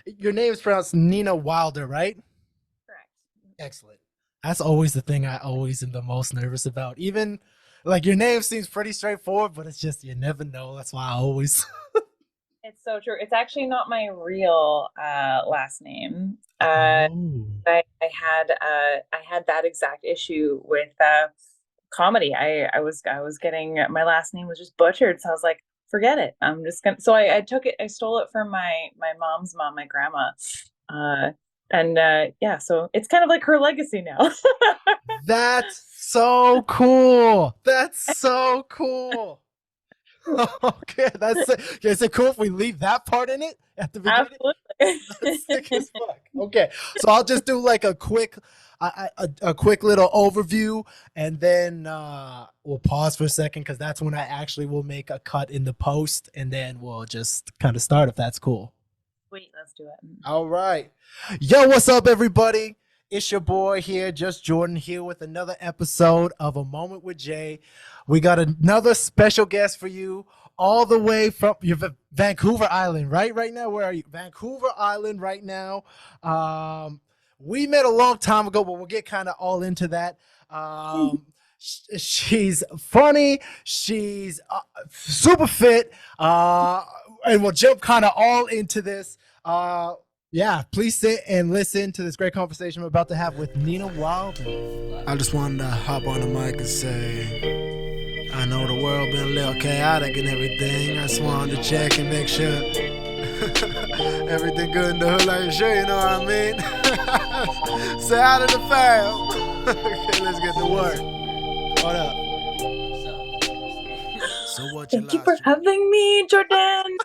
your name is pronounced Nina Wilder, right? Correct. Excellent. That's always the thing I always am the most nervous about. Even like your name seems pretty straightforward, but it's just you never know. That's why I always. It's so true. It's actually not my real last name. Oh. I had that exact issue with comedy. I was getting my last name was just butchered, so I was like, forget it. I'm just gonna. So I took it. I stole it from my mom's mom, my grandma. Uh, and yeah, so it's kind of like her legacy now. That's so cool. That's so cool. Okay, that's it. Okay, is it cool if we leave that part in it at the beginning? Absolutely. That's sick as fuck. Okay, so I'll just do like a quick little overview, and then we'll pause for a second because that's when I actually will make a cut in the post, and then we'll just kind of start if that's cool. Wait, let's do it. All right. Yo, what's up, everybody? It's your boy here, Just Jordan, here with another episode of A Moment with Jay. We got another special guest for you, all the way from your Vancouver Island, right? Right now, where are you? Vancouver Island, right now. We met a long time ago, but we'll get kind of all into that. She's funny. She's super fit. And we'll jump kind of all into this. Yeah, please sit and listen to this great conversation we're about to have with Nina Wilder. I just wanted to hop on the mic and say, I know the world been a little chaotic and everything. I just wanted to check and make sure everything good in the hood, like sure, you know what I mean? Say out of the fam. Okay, let's get to work. What up? So what you Thank you for having me, Jordan.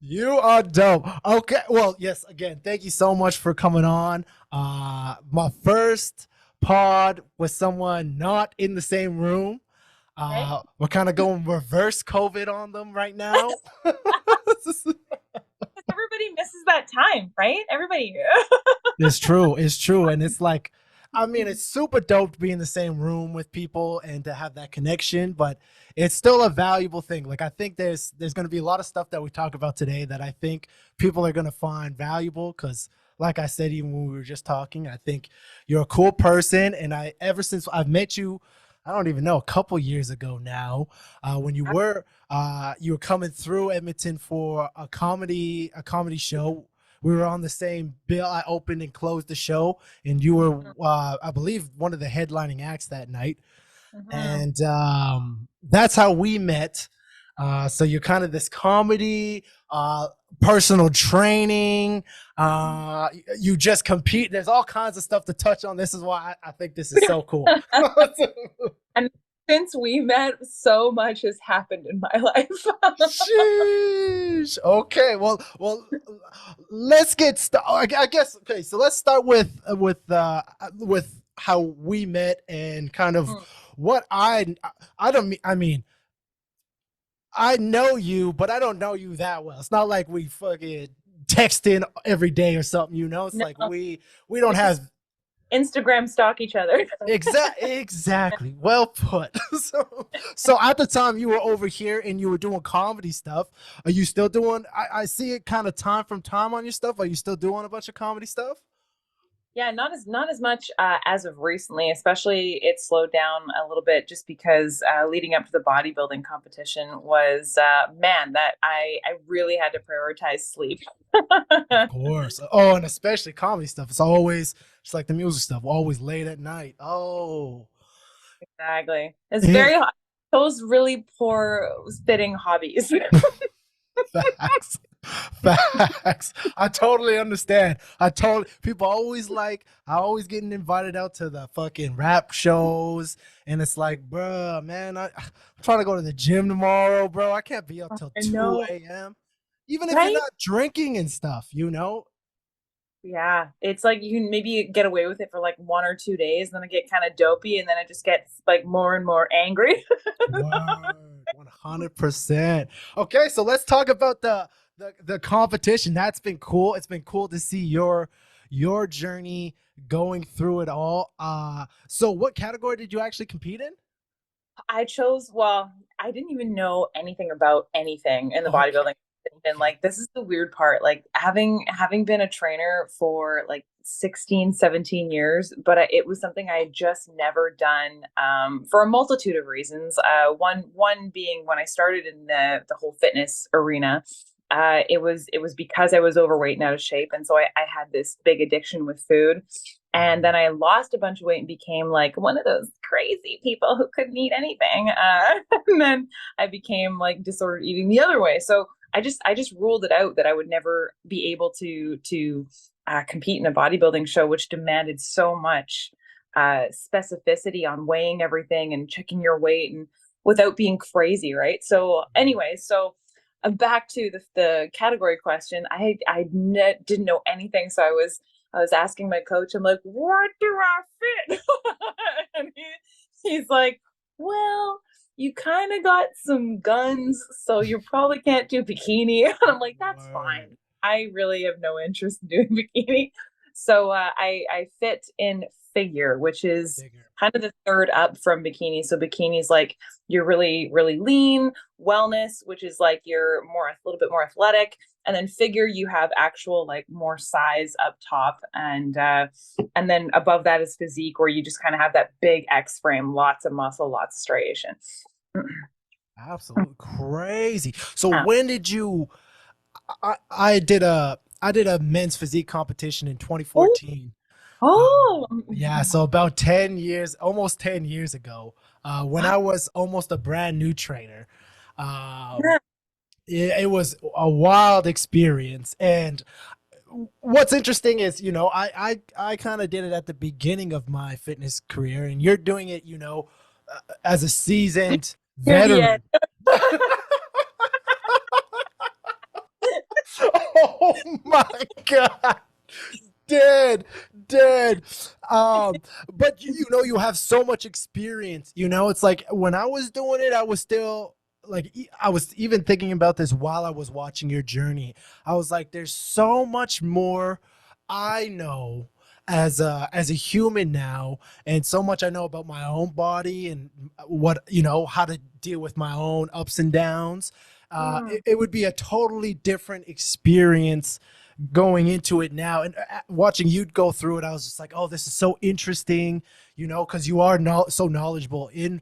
You are dope. Okay. Well, yes, again, thank you so much for coming on. My first pod with someone not in the same room. Right? We're kind of going reverse COVID on them right now. Everybody misses that time, right? Everybody. It's true. It's true. And it's like, I mean, it's super dope to be in the same room with people and to have that connection, but it's still a valuable thing. Like I think there's going to be a lot of stuff that we talk about today that I think people are going to find valuable because like I said, even when we were just talking, I think you're a cool person. And ever since I've met you, I don't even know, a couple years ago now, when you were coming through Edmonton for a comedy show. We were on the same bill. I opened and closed the show, and you were, I believe, one of the headlining acts that night. Mm-hmm. And that's how we met. So you're kind of this comedy, personal training. You just compete. There's all kinds of stuff to touch on. This is why I think this is so cool. And since we met, so much has happened in my life. Sheesh. Okay. Well. Let's get started. I guess. Okay. So let's start with how we met and kind of what I don't mean. I mean, I know you, but I don't know you that well. It's not like we fucking text in every day or something. It's No, like we don't we just have. Instagram stalk each other. Exactly. Well put. So at the time you were over here and you were doing comedy stuff. Are you still doing? I see it kind of time from time on your stuff. Are you still doing a bunch of comedy stuff? Yeah, not as much as of recently. Especially, it slowed down a little bit just because leading up to the bodybuilding competition was man that I really had to prioritize sleep. Of course. Oh, and especially comedy stuff. It's always just like the music stuff. Always late at night. Oh, Exactly. It's yeah. very those really poor fitting hobbies. Facts. Facts. I totally understand. People always like I always getting invited out to the fucking rap shows, and it's like, bruh, man, I'm trying to go to the gym tomorrow, bro. I can't be up till I 2 know, a.m. Even if you're right? not drinking and stuff. Yeah, it's like you can maybe get away with it for like 1 or 2 days, then I get kind of dopey, and then it just gets like more and more angry. Word, 100%. Okay, so let's talk about the competition. That's been cool. It's been cool to see your journey going through it all. So what category did you actually compete in? I chose, well, I didn't even know anything about anything in the Okay. bodybuilding. And Okay. like this is the weird part, like having been a trainer for like 16, 17 years, but it was something I had just never done, for a multitude of reasons. One being when I started in the whole fitness arena, it was because I was overweight and out of shape, and so I had this big addiction with food. And then I lost a bunch of weight and became like one of those crazy people who couldn't eat anything. And then I became like disordered eating the other way. So I just ruled it out that I would never be able to compete in a bodybuilding show, which demanded so much specificity on weighing everything and checking your weight and without being crazy, right? So anyway, so back to the category question. Didn't know anything, so I was asking my coach. I'm like, "What do I fit?" And he's like, "Well, you kind of got some guns, so you probably can't do bikini." And I'm like, "That's Word. fine. I really have no interest in doing bikini." So I fit in figure, which is Bigger. kind of the third up from bikini. So bikini is like you're really really lean. Wellness, which is like you're more a little bit more athletic, and then figure you have actual like more size up top, and then above that is physique, where you just kind of have that big X frame, lots of muscle, lots of striation. Absolutely crazy. So Yeah. when did you I did a men's physique competition in Oh, 2014. oh, Yeah, so about 10 years, almost 10 years ago, when I was almost a brand new trainer. Um, yeah. it was a wild experience. And what's interesting is, I kind of did it at the beginning of my fitness career, and you're doing it, as a seasoned Near the end. veteran. Oh my God. Dead, dead. Um, but you have so much experience. It's like when I was doing it, I was still like I was even thinking about this while I was watching your journey. I was like, there's so much more I know as a human now, and so much I know about my own body and what how to deal with my own ups and downs. Mm, It would be a totally different experience going into it now, and watching you go through it. I was just like, oh, this is so interesting, because you are so knowledgeable in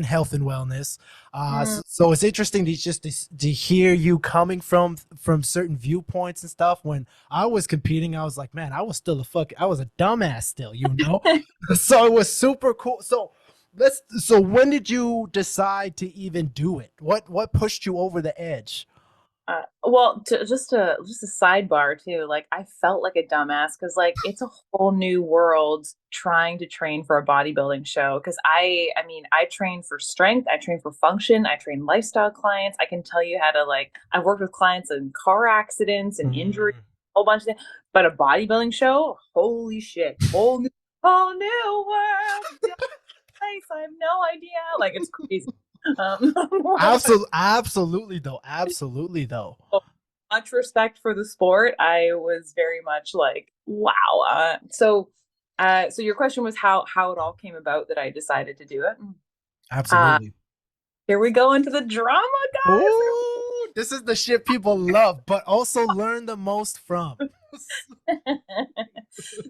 health and wellness. mm. So it's interesting to hear you coming from certain viewpoints and stuff. When I was competing, I was like, man, I was a dumbass still. So it was super cool. So when did you decide to even do it? What pushed you over the edge? Well, just a sidebar too. Like I felt like a dumbass because like it's a whole new world trying to train for a bodybuilding show. Because I mean, I train for strength, I train for function, I train lifestyle clients. I can tell you how to like. I've worked with clients in car accidents and injuries, Mm. a whole bunch of things. But a bodybuilding show, holy shit, whole new world. Place. I have no idea. Like it's crazy. Um, Absolutely though. Absolutely though. much respect for the sport. I was very much like, wow. So your question was how it all came about that I decided to do it. Uh, Absolutely. Here we go into the drama, Ooh, this is the shit people love, but also learn the most from. guys.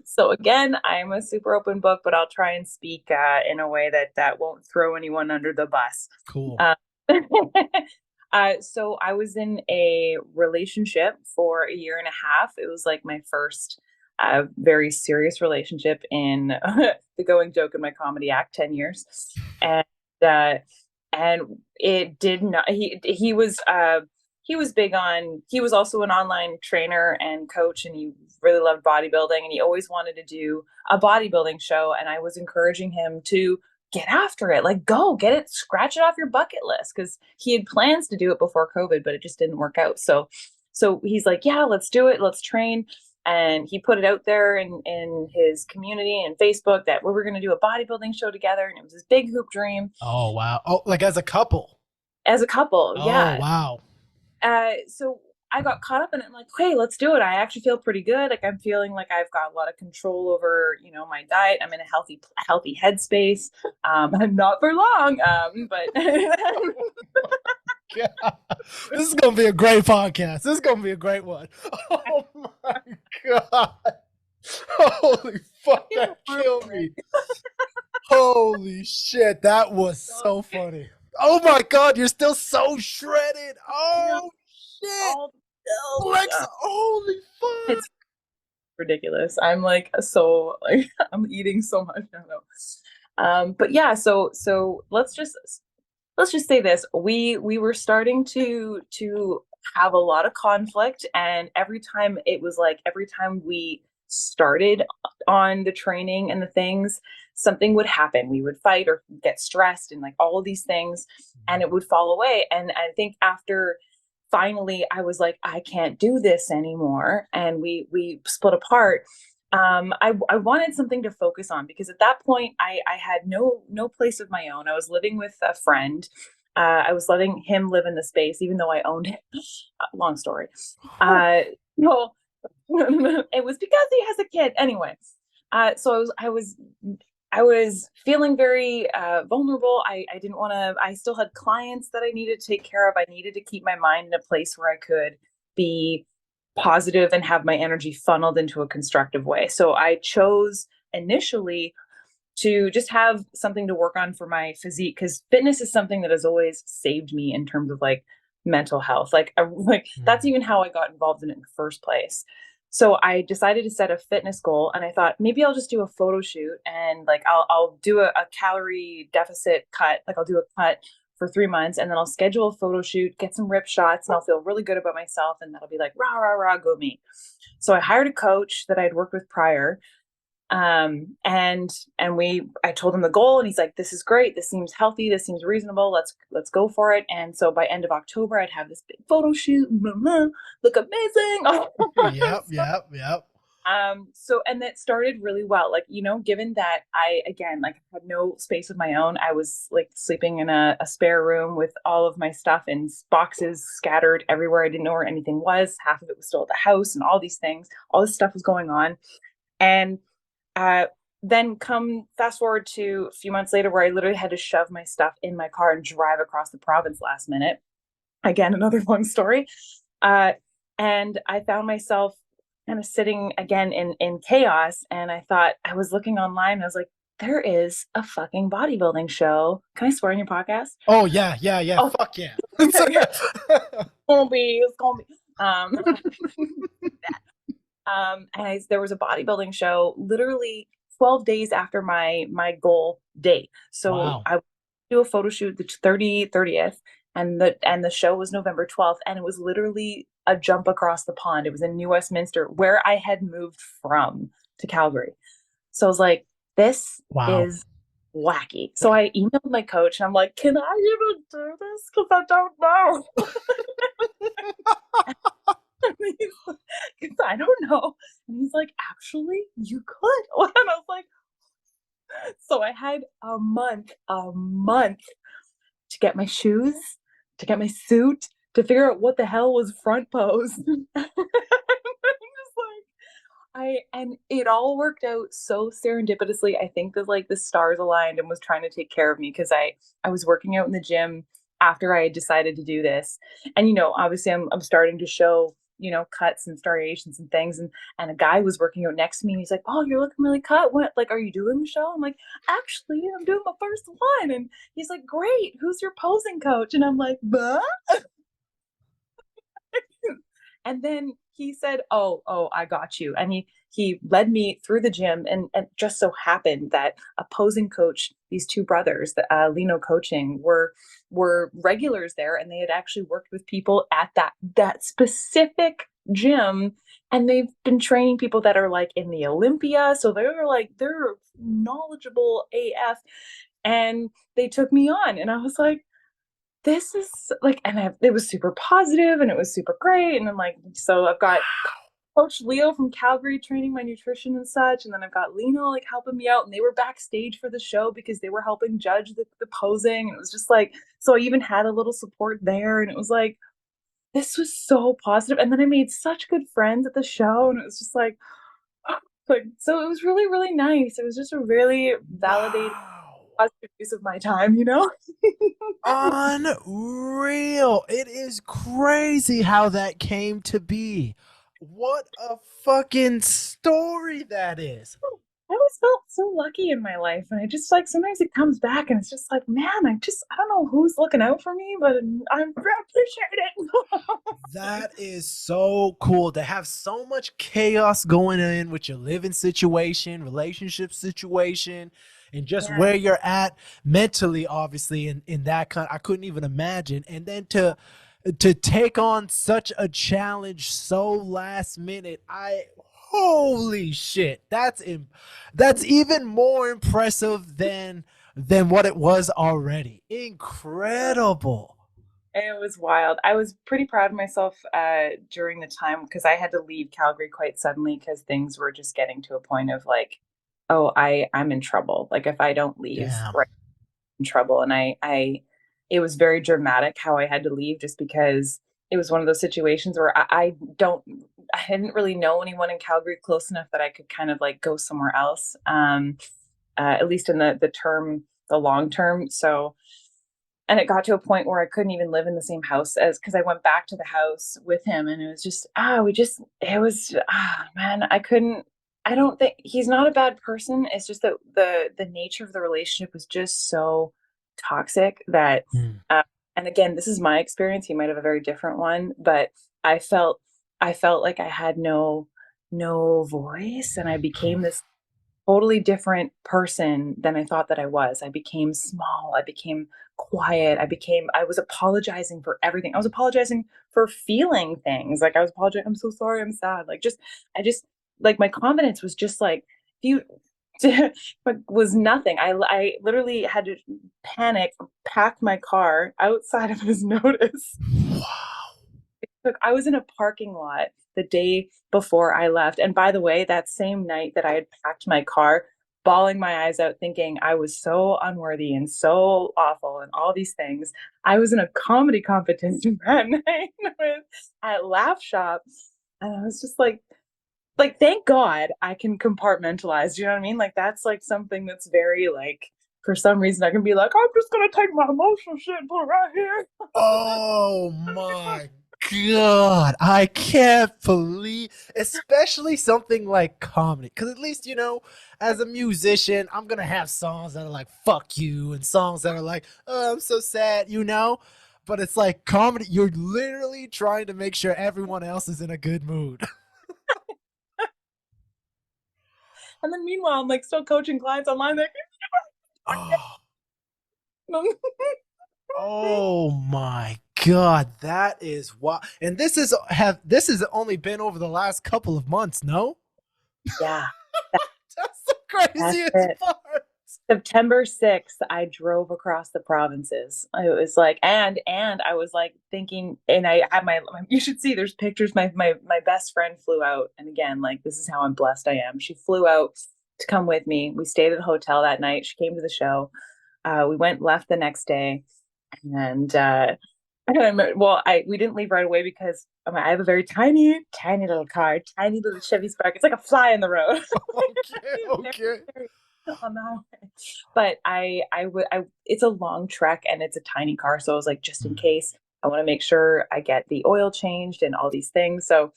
So again, I'm a super open book, but I'll try and speak in a way that won't throw anyone under the bus. Cool. Uh, so I was in a relationship for a year and a half. It was like my first very serious relationship in the going joke in my comedy act, 10 years. And uh, and it did not he was big on he was also an online trainer and coach, and he really loved bodybuilding, and he always wanted to do a bodybuilding show, and I was encouraging him to get after it, like go get it, scratch it off your bucket list, because he had plans to do it before COVID, but it just didn't work out. So he's like, yeah, let's do it, let's train. And he put it out there in his community and Facebook that we were going to do a bodybuilding show together, and it was his big hoop dream Oh wow. Oh, like as a couple. as a couple. Oh Yeah. wow. So I got caught up in it. I'm like, hey, let's do it. I actually feel pretty good. Like I'm feeling like I've got a lot of control over, my diet. I'm in a healthy headspace. Not for long. But God. This is gonna be a great podcast. This is gonna be a great one. Oh my God. Holy fuck, that killed me. Holy shit, that was so funny. Oh my God, you're still so shredded. Yeah, Oh shit. all the Lex, milk. holy fuck. It's ridiculous. I'm like so like I'm eating so much. I don't know. But yeah, so let's just say this. We were starting to have a lot of conflict, and every time we started on the training and the things, something would happen. We would fight or get stressed and like all of these things, and it would fall away. And I think after finally I was like, I can't do this anymore, and we split apart. I wanted something to focus on because at that point I had no place of my own. I was living with a friend. I was letting him live in the space, even though I owned it. Long story. No, it was because he has a kid. Anyway, so I was feeling very vulnerable. I didn't want to. I still had clients that I needed to take care of. I needed to keep my mind in a place where I could be positive and have my energy funneled into a constructive way. So I chose initially to just have something to work on for my physique, because fitness is something that has always saved me in terms of like mental health. Like that's even how I got involved in it in the first place. So I decided to set a fitness goal, and I thought maybe I'll just do a photo shoot, and like I'll do a calorie deficit cut. Like I'll do a cut for 3 months, and then I'll schedule a photo shoot, get some rip shots, and I'll feel really good about myself, and that'll be like rah rah rah, go me. So I hired a coach that I had worked with prior, and I told him the goal, and he's like, this is great, this seems healthy, this seems reasonable, let's go for it. And so by end of October I'd have this big photo shoot, blah, blah, look amazing. Yep, yep, yep. So and that started really well, like, given that I again like had no space of my own. I was like sleeping in a spare room with all of my stuff in boxes scattered everywhere. I didn't know where anything was. Half of it was still at the house, and all these things, all this stuff was going on. And uh, then come fast forward to a few months later, where I literally had to shove my stuff in my car and drive across the province last minute. Again, another long story. Uh, and I found myself kind of sitting again in chaos. And I thought, I was looking online, and I was like, there is a fucking bodybuilding show. Can I swear in your podcast? Oh yeah, yeah, yeah. Oh, Fuck yeah. it's gonna be. There was a bodybuilding show literally 12 days after my goal date. So Wow. I do a photo shoot the 30th, and the show was November 12th, and it was literally a jump across the pond. It was in New Westminster, where I had moved from, to Calgary. So I was like, this Wow. is wacky. So I emailed my coach, and I'm like, can I even do this? Because I don't know. Because I don't know. And he's like, actually, you could. And I was like, so I had a month to get my shoes, to get my suit, to figure out what the hell was front pose. I'm just like, and it all worked out so serendipitously. I think that like the stars aligned and was trying to take care of me, because I was working out in the gym after I had decided to do this. And obviously I'm starting to show, cuts and striations and things, and a guy was working out next to me, and he's like, oh, you're looking really cut. What, like, are you doing the show? I'm like, actually, I'm doing my first one. And he's like, great, who's your posing coach? And I'm like, bah. And then he said, oh, I got you. And he led me through the gym, and just so happened that opposing coach, these two brothers, the Lino Coaching, were regulars there, and they had actually worked with people at that specific gym, and they've been training people that are like in the Olympia, so they're knowledgeable AF, and they took me on, and I was like, this is like, and it was super positive, and it was super great. And I'm like, so I've got Coach Leo from Calgary training my nutrition and such, and then I've got Lino like helping me out, and they were backstage for the show because they were helping judge the posing, and it was just like, so I even had a little support there, and it was like, this was so positive. And then I made such good friends at the show, and it was just like, so it was really really nice. It was just a really validating Wow. positive use of my time, you know? Unreal. It is crazy how that came to be. What a fucking story that is. I always felt so lucky in my life. And I just like sometimes it comes back and it's just like, man, I don't know who's looking out for me, but I appreciate it. That is so cool to have so much chaos going in with your living situation, relationship situation, and just Yeah. where you're at mentally, obviously, in that kind. I couldn't even imagine. And then to take on such a challenge so last minute, I holy shit. That's even more impressive than what it was already. Incredible. It was wild. I was pretty proud of myself during the time because I had to leave Calgary quite suddenly because things were just getting to a point of like, oh, I'm in trouble. Like if I don't leave, Damn. right, I'm in trouble. And it was very dramatic how I had to leave just because it was one of those situations where I didn't really know anyone in Calgary close enough that I could kind of like go somewhere else. At least in the long term. So and it got to a point where I couldn't even live in the same house as because I went back to the house with him and it was just it was man, I don't think he's not a bad person. It's just that the nature of the relationship was just so toxic that Hmm. uh, and again, this is my experience. He might have a very different one, but I felt I felt like I had no voice and I became this totally different person than I thought that I was. I became small. I became quiet. I was apologizing for everything. I was apologizing for feeling things. Like I was apologizing, I'm so sorry, I'm sad. I just, like my confidence was just like, you, but was nothing. I literally had to panic, pack my car outside of his notice. Wow. Look, I was in a parking lot the day before I left. And by the way, that same night that I had packed my car, bawling my eyes out, thinking I was so unworthy and so awful and all these things. I was in a comedy competition that night at Laugh Shop. And I was just like, thank God I can compartmentalize. Do you know what I mean? Like that's like something that's very like for some reason I can be like, I'm just gonna take my emotional shit and put it right here. Oh my God. I can't believe, especially something like comedy. Because at least, as a musician, I'm going to have songs that are like, fuck you, and songs that are like, oh, I'm so sad. But it's like comedy, you're literally trying to make sure everyone else is in a good mood. And then meanwhile, I'm like still coaching clients online. Like, Oh. Oh my God, that is what, and this has only been over the last couple of months, no? yeah, that, That's the that's craziest it. part. September 6th, I drove across the provinces. It was like, and I was like thinking, and I had you should see, there's pictures. My best friend flew out, and again, like this is how I'm blessed I am. She flew out to come with me. We stayed at a hotel that night. She came to the show. We left the next day, and we didn't leave right away because I have a very tiny little car, tiny little Chevy Spark. It's like a fly in the road. Okay, Very, okay. very on the highway. But it's a long trek and it's a tiny car, so I was like, just in case, I want to make sure I get the oil changed and all these things. So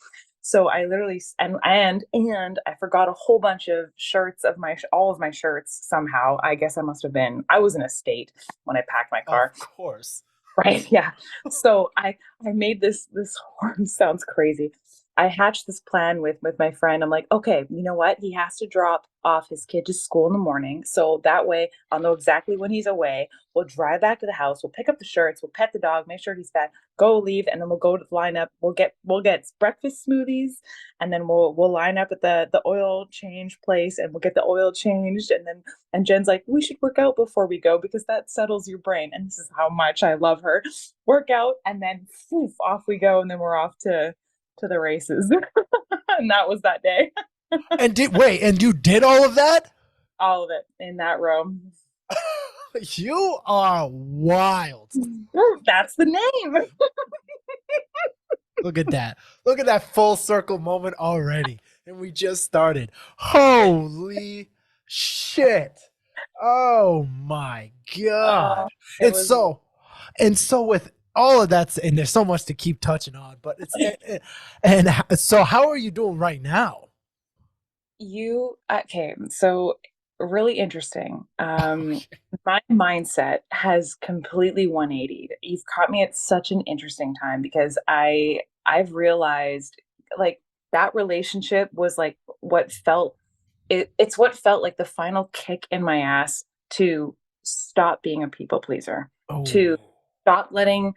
I literally and I forgot a whole bunch of shirts of all of my shirts somehow. I guess I was in a state when I packed my car. Of course. Right. Yeah. So I made this horn sounds crazy. I hatched this plan with my friend. I'm like, okay, you know what? He has to drop off his kid to school in the morning. So that way I'll know exactly when he's away. We'll drive back to the house. We'll pick up the shirts. We'll pet the dog, make sure he's fed, go leave, and then we'll go to line up. We'll get breakfast smoothies and then we'll line up at the oil change place and we'll get the oil changed. And Jen's like, we should work out before we go because that settles your brain. And this is how much I love her. Work out and then poof, off we go. And then we're off to the races. And that was that day. And you did all of that? All of it in that room. You are wild. That's the name. Look at that. Look at that full circle moment already. And we just started. Holy shit. Oh my God. Oh, it It's was. so, and so with all of that, and there's so much to keep touching on, but and so how are you doing right now? You okay, so really interesting. Okay. My mindset has completely 180'd. You've caught me at such an interesting time because I've realized like that relationship was like what felt it's what felt like the final kick in my ass to stop being a people pleaser, to Oh. stop letting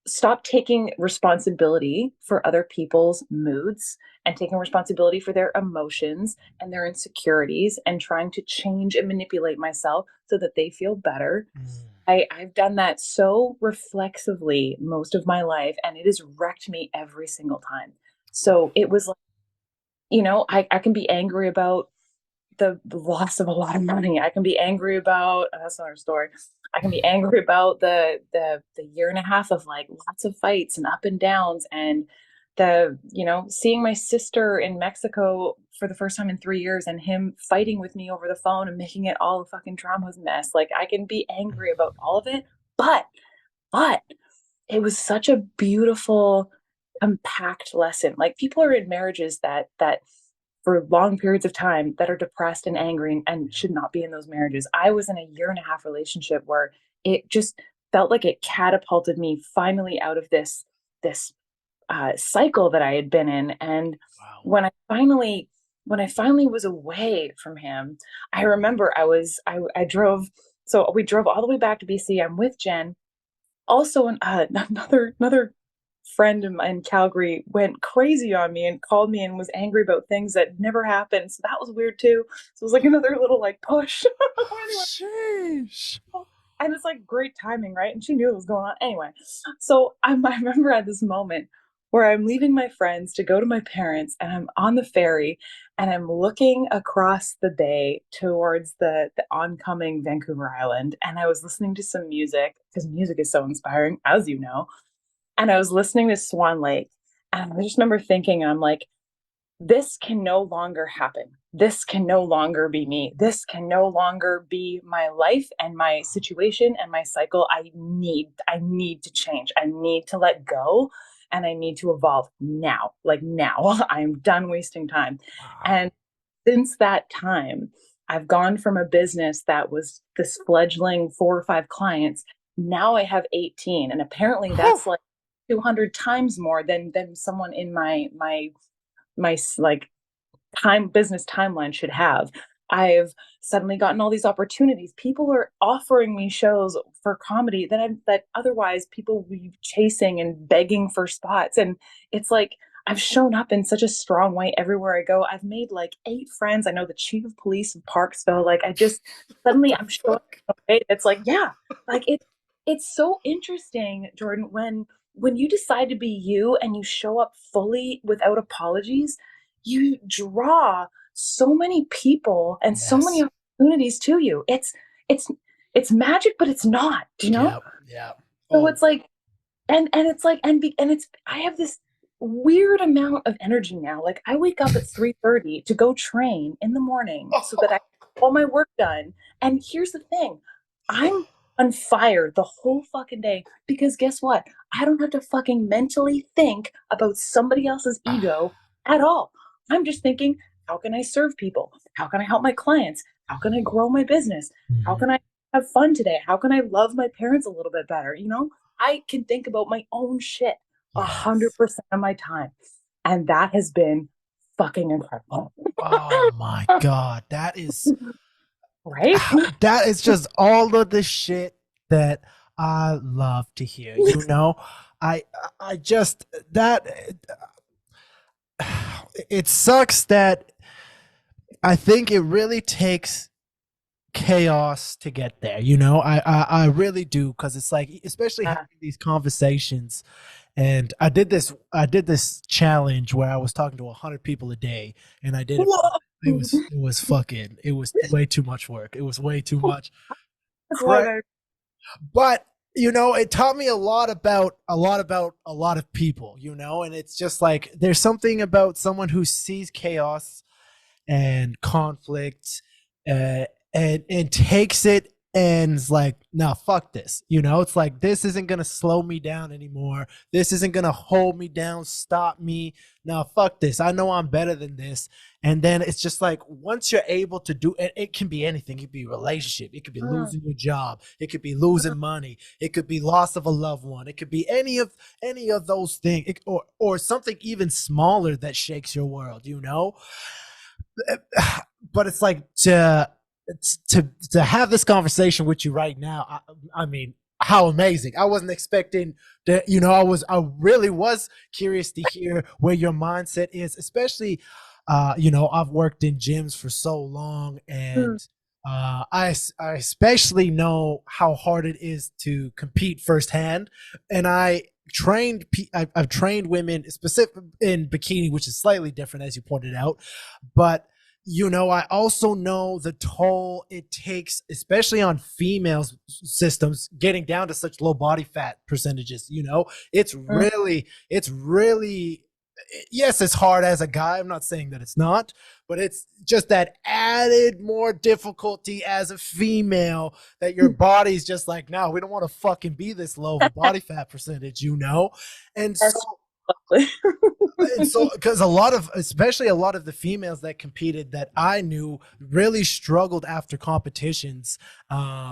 stop taking responsibility for other people's moods and taking responsibility for their emotions and their insecurities and trying to change and manipulate myself so that they feel better. Mm. I've done that so reflexively most of my life, and it has wrecked me every single time. So it was like, I can be angry about the loss of a lot of money. I can be angry about that's another story. I can be angry about the year and a half of like lots of fights and up and downs and seeing my sister in Mexico for the first time in 3 years and him fighting with me over the phone and making it all a fucking drama's mess. Like I can be angry about all of it, but but it was such a beautiful compact lesson. Like people are in marriages that for long periods of time that are depressed and angry and should not be in those marriages. I was in a year and a half relationship where it just felt like it catapulted me finally out of this cycle that I had been in. And Wow. when I finally when I finally was away from him, I remember I drove. So we drove all the way back to BC. I'm with Jen. Also, another friend in Calgary went crazy on me and called me and was angry about things that never happened. So that was weird too. So it was like another little like push. Anyway, Sheesh. and it's like great timing, right? And she knew what was going on. Anyway, so I remember at this moment where I'm leaving my friends to go to my parents and I'm on the ferry and I'm looking across the bay towards the oncoming Vancouver Island. And I was listening to some music because music is so inspiring, as you know. And I was listening to Swan Lake. And I just remember thinking, I'm like, this can no longer happen. This can no longer be me. This can no longer be my life and my situation and my cycle. I need to change. I need to let go and I need to evolve now. Like now. I'm done wasting time. Wow. And since that time, I've gone from a business that was this fledgling 4 or 5 clients. Now I have 18. And apparently Whew. that's like 200 times more than someone in my like time business timeline should have. I've suddenly gotten all these opportunities. People are offering me shows for comedy that otherwise people would be chasing and begging for spots. And it's like I've shown up in such a strong way everywhere I go. I've made like 8 friends. I know the chief of police of Parksville. Like I just What suddenly the I'm showing fuck? up in a way that's like, yeah, like it's so interesting, Jordan, when you decide to be you and you show up fully without apologies, you draw so many people and so many Yes. opportunities to you. It's it's magic, but it's not, do you know? Yep. Yep. So Oh. it's like and it's like and it's I have this weird amount of energy now. Like I wake up at 3:30 to go train in the morning so that I get all my work done. And here's the thing. I'm on fire the whole fucking day because guess what? I don't have to fucking mentally think about somebody else's ego at all. I'm just thinking, how can I serve people? How can I help my clients? How can I grow my business? How Mhm. can I have fun today? How can I love my parents a little bit better? I can think about my own shit a hundred Yes. percent of my time. And that has been fucking incredible. Oh my God. Right? That is just all of the shit that I love to hear. I I just that it sucks that I think it really takes chaos to get there. I really do, because it's like, especially Yeah. having these conversations. And I did this challenge where I was talking to 100 people a day, and I did it. Whoa. It was way too much work. It was way too much. That's why Correct. I But it taught me a lot of people. And it's just like there's something about someone who sees chaos and conflict, uh, and takes it and is like, nah, fuck this. You know, it's like, this isn't gonna slow me down anymore. This isn't gonna hold me down, stop me. Nah, fuck this. I know I'm better than this. And then it's just like, once you're able to do it, it can be anything. It could be a relationship, it could be Mm, losing your job, it could be losing money, it could be loss of a loved one, it could be any of those things, or something even smaller that shakes your world, you know. But it's like, to have this conversation with you right now. I mean, how amazing! I wasn't expecting that. You know, I really was curious to hear where your mindset is, especially. You know, I've worked in gyms for so long, mm, and I especially know how hard it is to compete firsthand. And I've trained women specific in bikini, which is slightly different, as you pointed out, but you know, I also know the toll it takes, especially on females systems, getting down to such low body fat percentages. You know, mm. it's really, yes, it's hard as a guy. I'm not saying that it's not, but it's just that added more difficulty as a female, that your body's just like, no, we don't want to fucking be this low of a body fat percentage, you know? And so That's lovely. and so because a lot of, especially a lot of the females that competed that I knew, really struggled after competitions,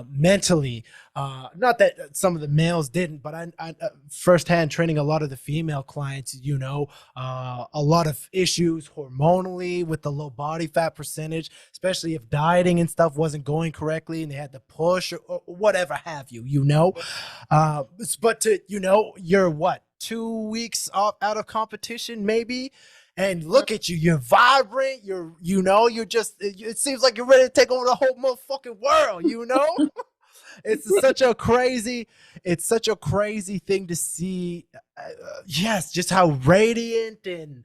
mentally. Not that some of the males didn't, but I firsthand training a lot of the female clients, you know, a lot of issues hormonally with the low body fat percentage, especially if dieting and stuff wasn't going correctly and they had to push, or whatever have you, you know. uh, but to, you know, you're what, 2 weeks off out of competition maybe, and look at you, you're vibrant, you're, you know, you're just, it seems like you're ready to take over the whole motherfucking world, you know. It's such a crazy, it's such a crazy thing to see. Yes, just how radiant and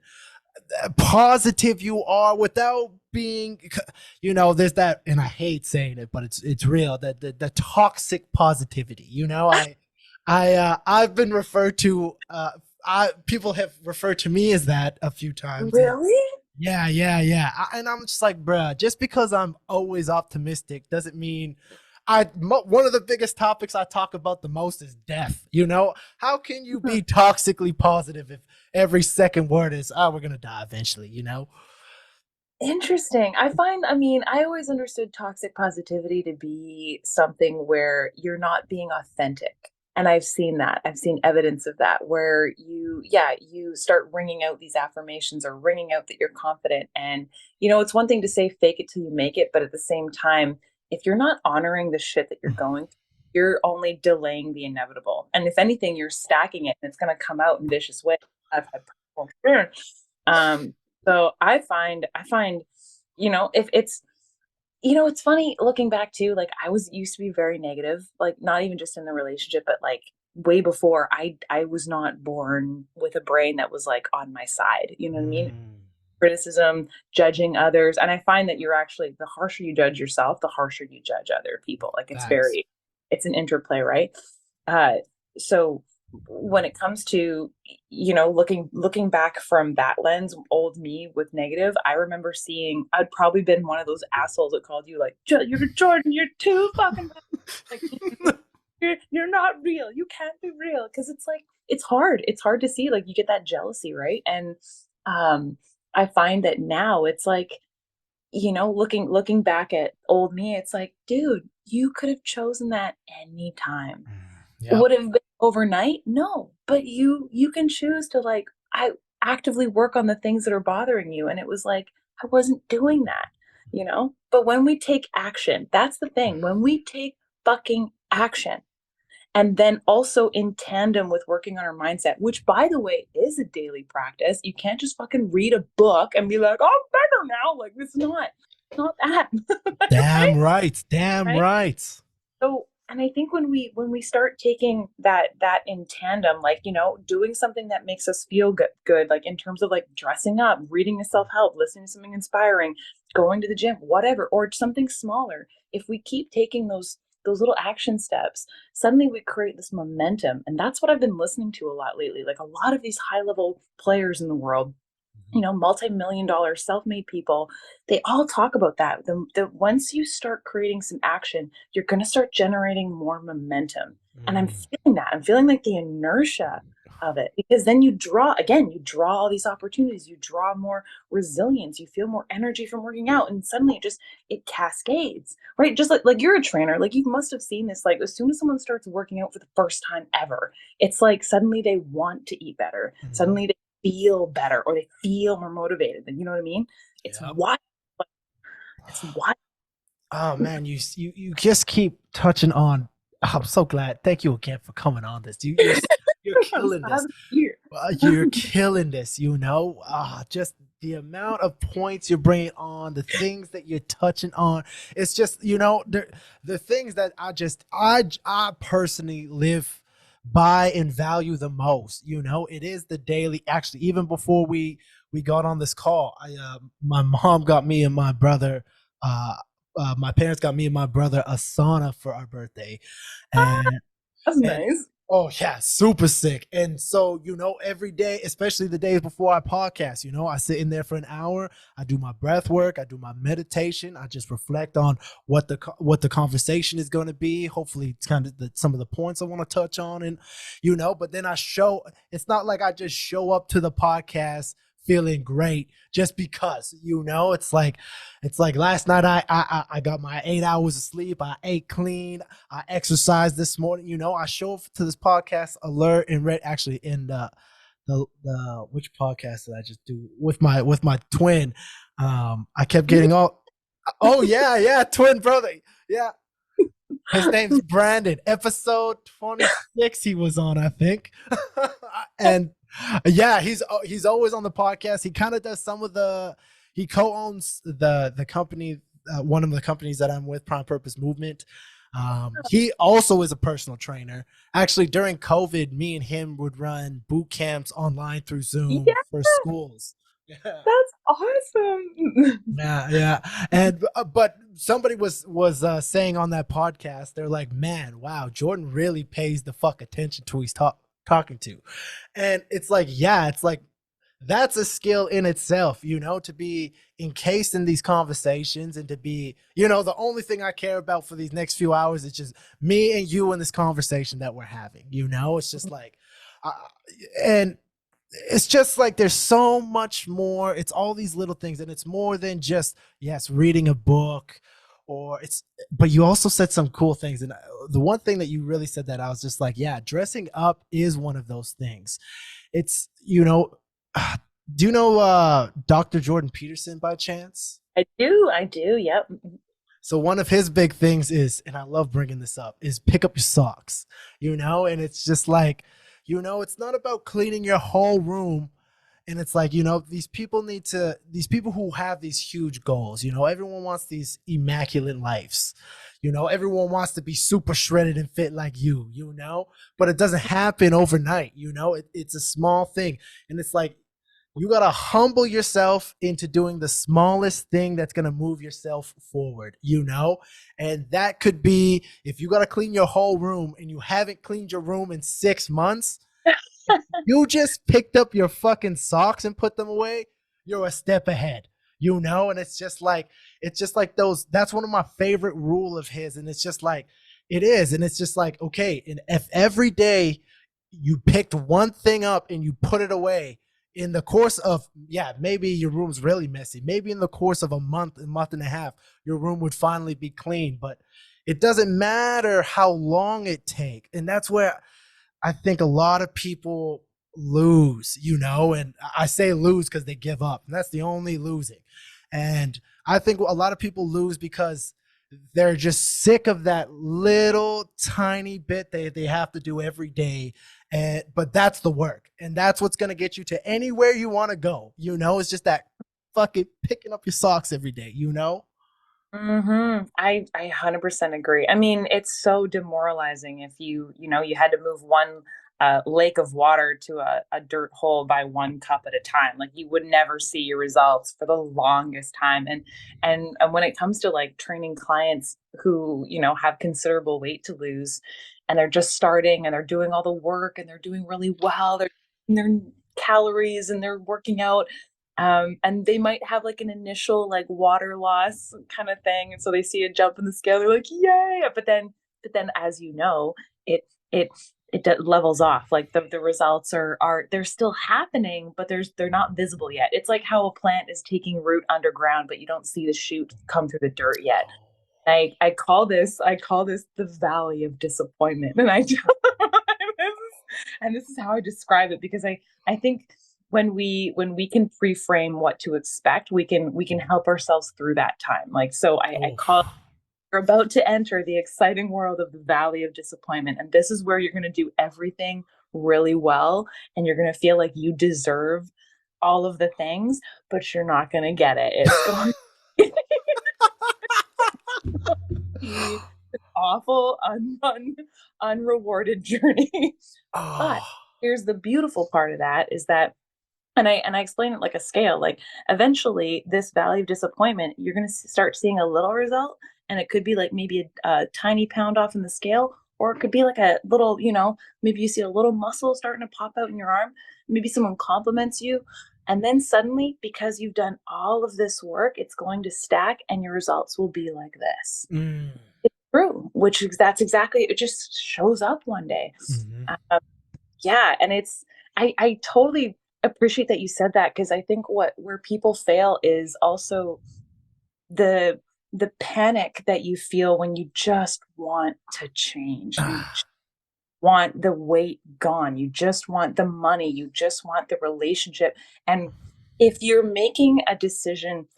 positive you are without being, you know, there's that, and I hate saying it, but it's real, that the toxic positivity, you know. I've been referred to, I people have referred to me as that a few times. And Really? yeah. And I'm just like, bruh, just because I'm always optimistic doesn't mean one of the biggest topics I talk about the most is death. You know, how can you Hmm. be toxically positive if every second word is, oh, we're gonna die eventually, you know? Interesting. I mean, I always understood toxic positivity to be something where you're not being authentic. And I've seen that. I've seen evidence of that where yeah, you start ringing out these affirmations or ringing out that you're confident. And, it's one thing to say fake it till you make it. But at the same time, if you're not honoring the shit that you're going through, you're only delaying the inevitable. And if anything, you're stacking it and it's going to come out in vicious ways. I've had personal experience. Um, so I find, if it's, it's funny looking back too, like I was used to be very negative, like not even just in the relationship, but like way before I was not born with a brain that was like on my side. You know what I mean? Mm, Criticism, judging others. And I find that you're actually, the harsher you judge yourself, the harsher you judge other people. Like facts. it's an interplay, right? Uh, so when it comes to, looking back from that lens, old me with negative, I remember seeing, I'd probably been one of those assholes that called you like, You're Jordan, you're too fucking bad. Like, you're not real. You can't be real. Cause it's like, it's hard. It's hard to see, like you get that jealousy, right? And, um, I find that now it's like, looking back at old me, it's like, dude, you could have chosen that anytime. Yep. Would have been overnight? No, but you can choose to like, I actively work on the things that are bothering you. And it was like, I wasn't doing that. But when we take action, that's the thing. When we take fucking action, and then also in tandem with working on our mindset, which by the way is a daily practice. You can't just fucking read a book and be like, oh, I'm better now. Like it's not that. Damn right. Damn Right. right. So, and I think when we start taking that in tandem, like, doing something that makes us feel good, like in terms of like dressing up, reading a self-help, listening to something inspiring, going to the gym, whatever, or something smaller. If we keep taking those little action steps, suddenly we create this momentum. And that's what I've been listening to a lot lately. Like a lot of these high level players in the world, multi-million dollar self-made people, they all talk about that. The once you start creating some action, you're going to start generating more momentum. And I'm Mm. feeling that. I'm feeling like the inertia of it, because then you draw all these opportunities, you draw more resilience, you feel more energy from working out, and suddenly it cascades, right? Just like you're a trainer, like you must have seen this, like as soon as someone starts working out for the first time ever, it's like suddenly they want to eat better. Mhm. Suddenly they feel better, or they feel more motivated. And you know what I mean? It's Yep. wild. It's wild. Oh man, you just keep touching on. I'm so glad. Thank you again for coming on this. You're I'm so killing this. happy to be here. You're killing this. Just the amount of points you're bringing on, the things that you're touching on. It's just the things that I personally live by and value the most. It is the daily. Actually, even before we got on this call, I my mom got me and my brother. Uh, my parents got me and my brother a sauna for our birthday, and That's and nice. oh yeah, super sick. And so, every day, especially the days before I podcast, I sit in there for an hour. I do my breath work. I do my meditation. I just reflect on what the conversation is going to be. Hopefully, it's kind of some of the points I want to touch on, and But then I show. It's not like I just show up to the podcast feeling great just because. It's like last night I got my 8 hours of sleep. I ate clean. I exercised this morning. I show up to this podcast alert and ready. Actually, in the which podcast did I just do with my twin? I kept getting all. Oh yeah, yeah, twin brother. Yeah, his name's Brandon. Episode 26 he was on, I think. And yeah, he's always on the podcast. He kind of does some of the he co-owns the company, one of the companies that I'm with, Prime Purpose Movement. He also is a personal trainer. Actually, during COVID, me and him would run boot camps online through Zoom Yeah, for schools. Yeah. that's awesome. Yeah, yeah, and but somebody was saying on that podcast, they're like, "Man, wow, Jordan really pays the fuck attention to who he's talking to," and it's like, yeah, it's like that's a skill in itself, to be encased in these conversations and to be, the only thing I care about for these next few hours is just me and you in this conversation that we're having. It's just like, uh, and it's just like there's so much more. It's all these little things, and it's more than just yes, reading a book, or it's. But you also said some cool things, and the one thing that you really said that I was just like, yeah, dressing up is one of those things. It's do you know Dr. Jordan Peterson by chance? I do. Yep. So one of his big things is, and I love bringing this up, is pick up your socks, and it's just like, it's not about cleaning your whole room. And it's like, these people who have these huge goals, everyone wants these immaculate lives. Everyone wants to be super shredded and fit like but it doesn't happen overnight. It's a small thing. And it's like, you got to humble yourself into doing the smallest thing that's going to move yourself forward, and that could be if you got to clean your whole room and you haven't cleaned your room in 6 months. You just picked up your fucking socks and put them away, you're a step ahead, and it's just like those. That's one of my favorite rule of his, and it's just like it is, and it's just like, okay, and if every day you picked one thing up and you put it away in the course of, yeah, maybe your room's really messy, maybe in the course of a month and a half, your room would finally be clean. But it doesn't matter how long it take, and that's where I think a lot of people lose, and I say lose because they give up, and that's the only losing. And I think a lot of people lose because they're just sick of that little tiny bit they have to do every day. But that's the work, and that's what's going to get you to anywhere you want to go. It's just that fucking picking up your socks every day. I 100% agree. I mean, it's so demoralizing if you had to move one lake of water to a dirt hole by one cup at a time. Like you would never see your results for the longest time. And when it comes to like training clients who, have considerable weight to lose, and they're just starting and they're doing all the work and they're doing really well, they're eating their calories and they're working out. And they might have like an initial like water loss kind of thing, and so they see a jump in the scale, they're like, yay! But then, as you know, it it it levels off. Like the results are they're still happening, but they're not visible yet. It's like how a plant is taking root underground, but you don't see the shoot come through the dirt yet. I call this the valley of disappointment, and this is how I describe it, because I think when we can reframe what to expect, we can help ourselves through that time. Like, so I Oh, call you're about to enter the exciting world of the valley of disappointment, and this is where you're going to do everything really well, and you're going to feel like you deserve all of the things, but you're not going to get it. It's going be this awful, unrewarded journey. But oh, here's the beautiful part of that is that, and I explain it like a scale. Like, eventually, this valley of disappointment, you're going to start seeing a little result, and it could be like maybe a tiny pound off in the scale, or it could be like a little, maybe you see a little muscle starting to pop out in your arm. Maybe someone compliments you, and then suddenly, because you've done all of this work, it's going to stack, and your results will be like this. mm, It's true, that's exactly, it just shows up one day. mhm. Yeah, and I totally appreciate that you said that, because I think where people fail is also the the panic that you feel when you just want to change. You Ah, want the weight gone. You just want the money. You just want the relationship. And if you're making a decision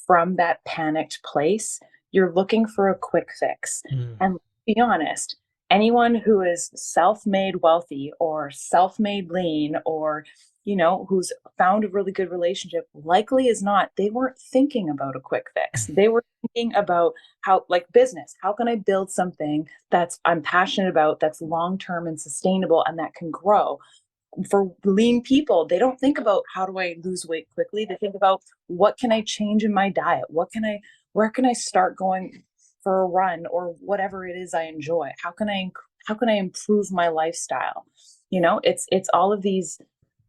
from that panicked place, you're looking for a quick fix. mm, And be honest, anyone who is self-made wealthy or self-made lean, or who's found a really good relationship, likely is not, they weren't thinking about a quick fix. They were thinking about how, like, business, how can I build something that's I'm passionate about, that's long term and sustainable, and that can grow. For lean people, they don't think about how do I lose weight quickly. They think about, what can I change in my diet? Where can I start going for a run, or whatever it is I enjoy? How can I improve my lifestyle? It's all of these.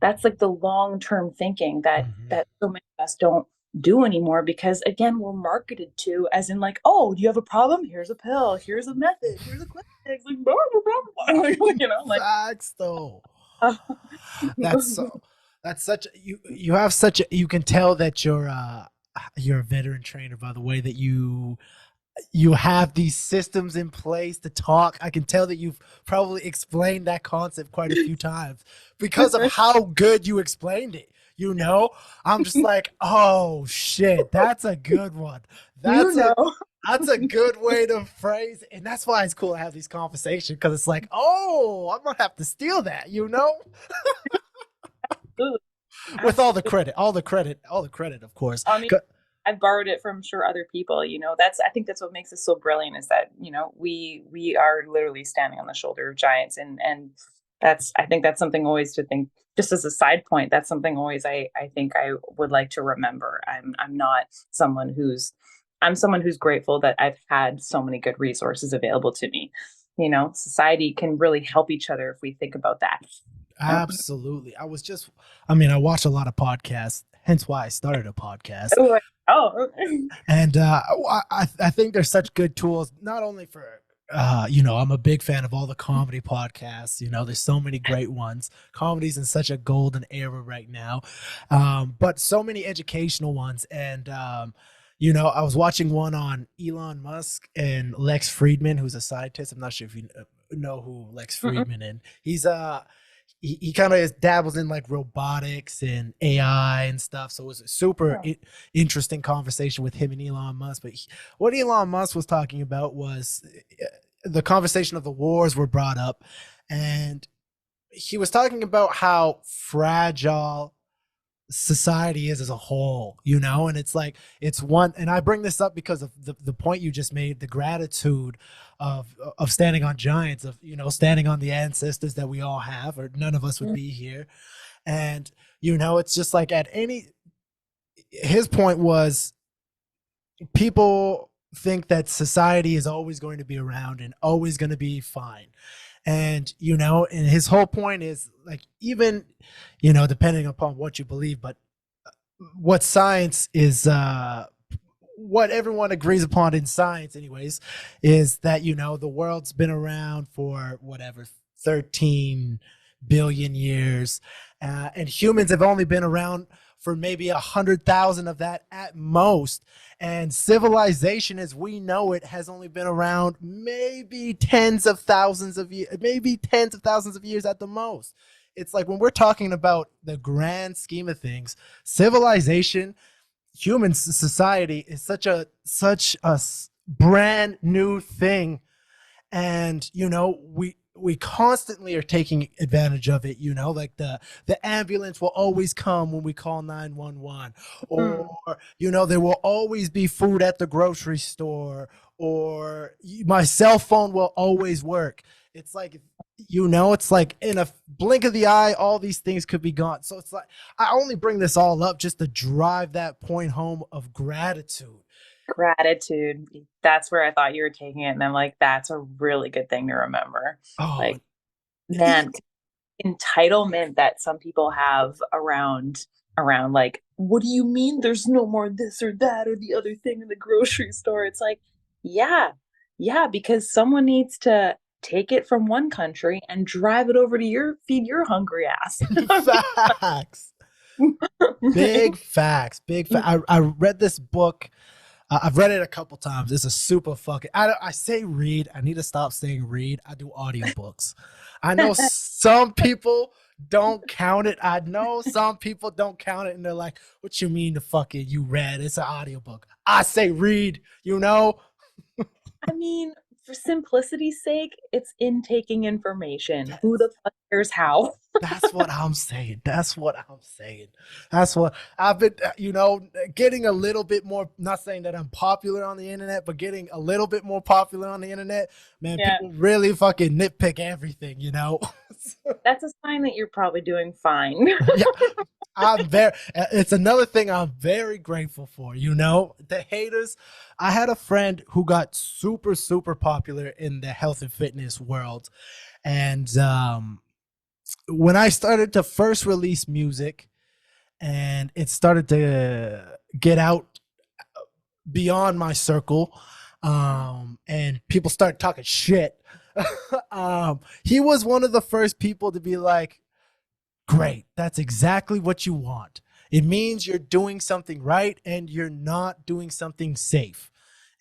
That's like the long term thinking that mhm. that so many of us don't do anymore, because again, we're marketed to, as in, like, oh, do you have a problem? Here's a pill, here's a method, here's a quick fix, like, blah, blah, blah, blah. Like, Facts though. uh, That's so. That's such. You have such. You can tell that you're a veteran trainer by the way that you have these systems in place to talk. I can tell that you've probably explained that concept quite a few times because of how good you explained it. I'm just like, oh shit, that's a good one. you That's a know, that's a good way to phrase it. And that's why it's cool to have these conversations, because it's like, oh, I'm gonna have to steal that. absolutely, With all the absolutely. credit, all the credit, of course. I mean, I've borrowed it from, sure, other people. I think that's what makes us so brilliant, is that we are literally standing on the shoulder of giants, and I think that's something always to think. Just as a side point, that's something always I think I would like to remember. I'm not someone who's I'm someone who's grateful that I've had so many good resources available to me. Society can really help each other if we think about that. Um, Absolutely. I watch a lot of podcasts, hence why I started a podcast. oh, oh, okay. And I think there's such good tools, not only for, I'm a big fan of all the comedy podcasts. There's so many great ones. Comedy's in such a golden era right now, but so many educational ones. And, I was watching one on Elon Musk and Lex Friedman, who's a scientist. I'm not sure if you know who Lex Mm-mm. Friedman is. He kind of dabbles in like robotics and AI and stuff. So it was a super Oh, interesting conversation with him and Elon Musk. But what Elon Musk was talking about was the conversation of the wars were brought up, and he was talking about how fragile society is as a whole. And it's like, it's one, and I bring this up because of the point you just made, the gratitude of standing on giants, of standing on the ancestors that we all have, or none of us would mm, be here. And it's just like, at any his point was, people think that society is always going to be around and always going to be fine. And his whole point is, like, even depending upon what you believe, but what science is what everyone agrees upon in science anyways is that the world's been around for whatever 13 billion years, and humans have only been around for maybe 100,000 of that at most, and civilization as we know it has only been around maybe tens of thousands of years at the most. It's like when we're talking about the grand scheme of things, civilization, human society is such a brand new thing, and we constantly are taking advantage of it. Like the ambulance will always come when we call 911, or Mm, there will always be food at the grocery store, or my cell phone will always work. It's like, it's like in a blink of the eye all these things could be gone. So it's like, I only bring this all up just to drive that point home of gratitude. gratitude. That's where I thought you were taking it. And I'm like, that's a really good thing to remember. Oh, Like, man, entitlement that some people have around like, what do you mean there's no more this or that or the other thing in the grocery store? It's like, yeah, yeah, because someone needs to take it from one country and drive it over to your feed your hungry ass. facts. Big facts. Big I read this book. I've read it a couple times. It's a super fucking. I say read. I need to stop saying read. I do audiobooks. I know some people don't count it. I know some people don't count it, and they're like, "What you mean the fucking you read? It's an audiobook." I say read. I mean, for simplicity's sake, it's intaking information. Who the fuck cares how? That's what I'm saying. That's what I'm saying. That's what I've been, getting a little bit more. Not saying that I'm popular on the internet, but getting a little bit more popular on the internet. Man, Yeah. people really fucking nitpick everything. That's a sign that you're probably doing fine. Yeah, it's another thing I'm very grateful for. The haters. I had a friend who got super, super popular in the health and fitness world. And when I started to first release music, and it started to get out beyond my circle, and people started talking shit. He was one of the first people to be like, great, that's exactly what you want. It means you're doing something right and you're not doing something safe.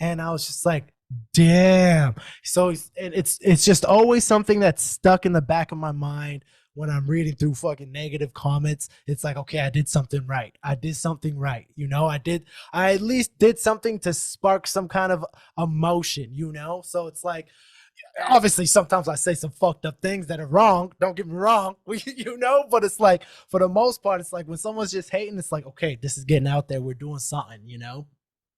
And I was just like, damn. So it's just always something that's stuck in the back of my mind when I'm reading through fucking negative comments. It's like, okay, I did something right. I did something right. I at least did something to spark some kind of emotion. So it's like, Yeah. obviously sometimes I say some fucked up things that are wrong. Don't get me wrong, but it's like, for the most part, it's like when someone's just hating, it's like, okay, this is getting out there. We're doing something.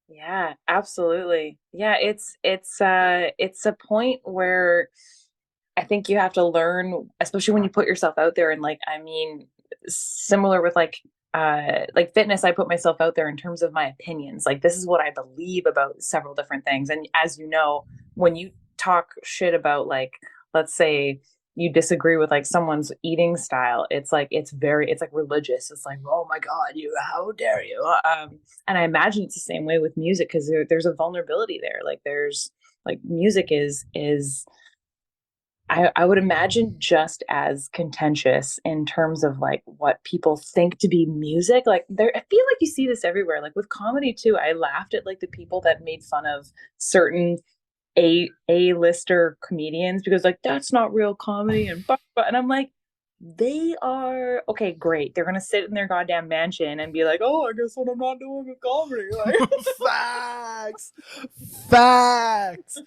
Yeah, absolutely. Yeah, it's a point where I think you have to learn, especially when you put yourself out there and like, I mean, similar with like fitness, I put myself out there in terms of my opinions. Like this is what I believe about several different things. And as you know, when you talk shit about like, let's say you disagree with like someone's eating style, it's like it's like religious. It's like, oh my God, you how dare you? And I imagine it's the same way with music because there's a vulnerability there. Like there's like music is I would imagine just as contentious in terms of like what people think to be music. Like there, I feel like you see this everywhere. Like with comedy too, I laughed at like the people that made fun of certain A-lister comedians because like that's not real comedy and I'm like, they are okay, great. They're gonna sit in their goddamn mansion and be like, oh, I guess what I'm not doing with comedy. Like, Facts. Facts.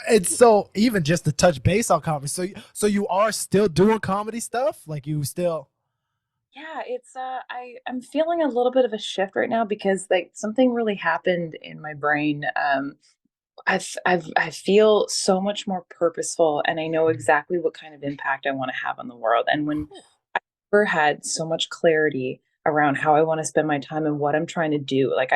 And so, even just to touch base on comedy, so you are still doing comedy stuff? Like, you still? yeah, it's I'm feeling a little bit of a shift right now because like something really happened in my brain. I feel so much more purposeful and I know exactly what kind of impact I want to have on the world. And when I never had so much clarity around how I want to spend my time and what I'm trying to do. Like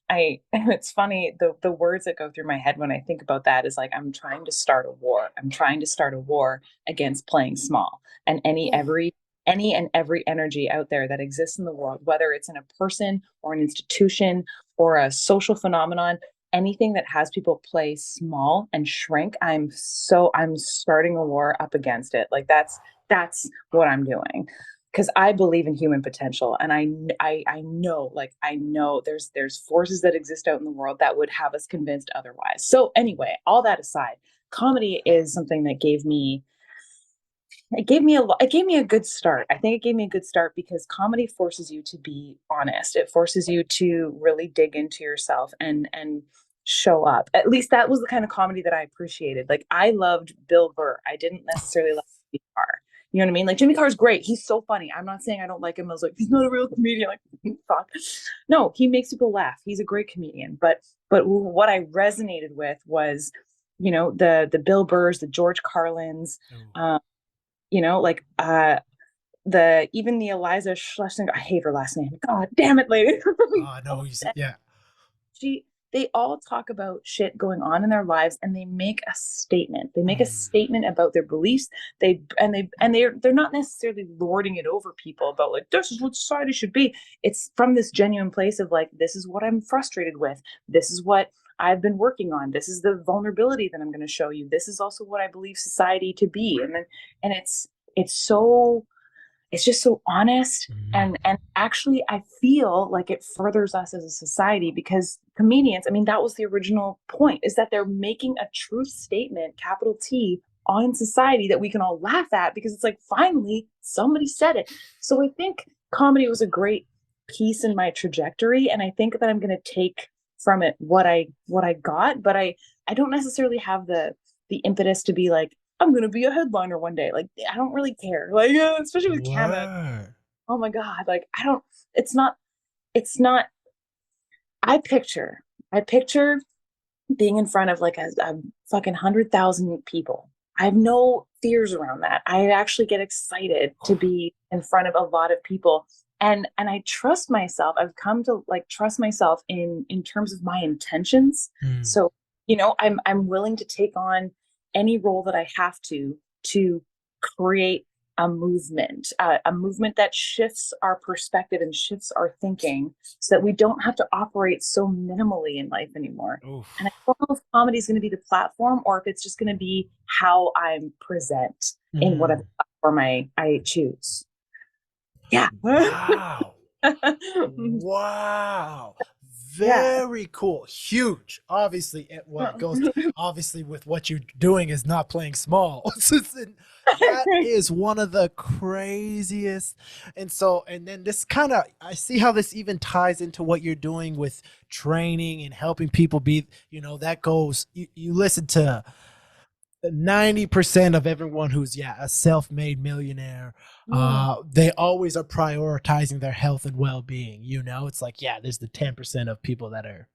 it's funny, the words that go through my head when I think about that is like I'm trying to start a war. I'm trying to start a war against playing small. And any every any and every energy out there that exists in the world, whether it's in a person or an institution or a social phenomenon, anything that has people play small and shrink, I'm starting a war up against it. Like that's what I'm doing. Because I believe in human potential, and I know, like I know there's forces that exist out in the world that would have us convinced otherwise. So anyway, all that aside, comedy is something that it gave me a good start. I think it gave me a good start because comedy forces you to be honest. It forces you to really dig into yourself and show up. At least that was the kind of comedy that I appreciated. Like I loved Bill Burr. I didn't necessarily like Jimmy Carr. You know what I mean? Like Jimmy Carr's great. He's so funny. I'm not saying I don't like him. I was like, he's not a real comedian. Like, fuck. No, he makes people laugh. He's a great comedian. But what I resonated with was, the Bill Burrs, the George Carlins, um, like the even the Eliza Schlesinger. I hate her last name. God damn it, lady. Oh, I know who you said. Yeah. she they all talk about shit going on in their lives and they make a statement. They make a Mm. statement about their beliefs. They're not necessarily lording it over people about like this is what society should be. It's from this genuine place of like this is what I'm frustrated with. This is what I've been working on. This is the vulnerability that I'm going to show you. This is also what I believe society to be. And it's so it's just so honest, Mm. and actually I feel like it furthers us as a society because comedians, I mean, that was the original point, is that they're making a truth statement, capital T, on society that we can all laugh at because it's like finally somebody said it. So I think comedy was a great piece in my trajectory, and I think that I'm going to take from it what I got, but I don't necessarily have the impetus to be like I'm gonna be a headliner one day. Like I don't really care. Like especially with Canada. Word. Oh my god. Like I don't. It's not. It's not. I picture. I picture being in front of like a fucking 100,000 people. I have no fears around that. I actually get excited to be in front of a lot of people, and I trust myself. I've come to like trust myself in terms of my intentions. Mm. So I'm willing to take on any role that I have to create a movement that shifts our perspective and shifts our thinking so that we don't have to operate so minimally in life anymore. And I Oof. don't know if comedy is going to be the platform or if it's just going to be how I present in whatever Mm. platform I choose. Yeah. Wow. Wow. Yeah. Very cool. Huge. Obviously, well, it goes obviously with what you're doing is not playing small. That is one of the craziest. And then this kind of, I see how this even ties into what you're doing with training and helping people be, that goes, you listen to 90% of everyone who's a self-made millionaire, Mm, they always are prioritizing their health and well-being. It's like, there's the 10% of people that are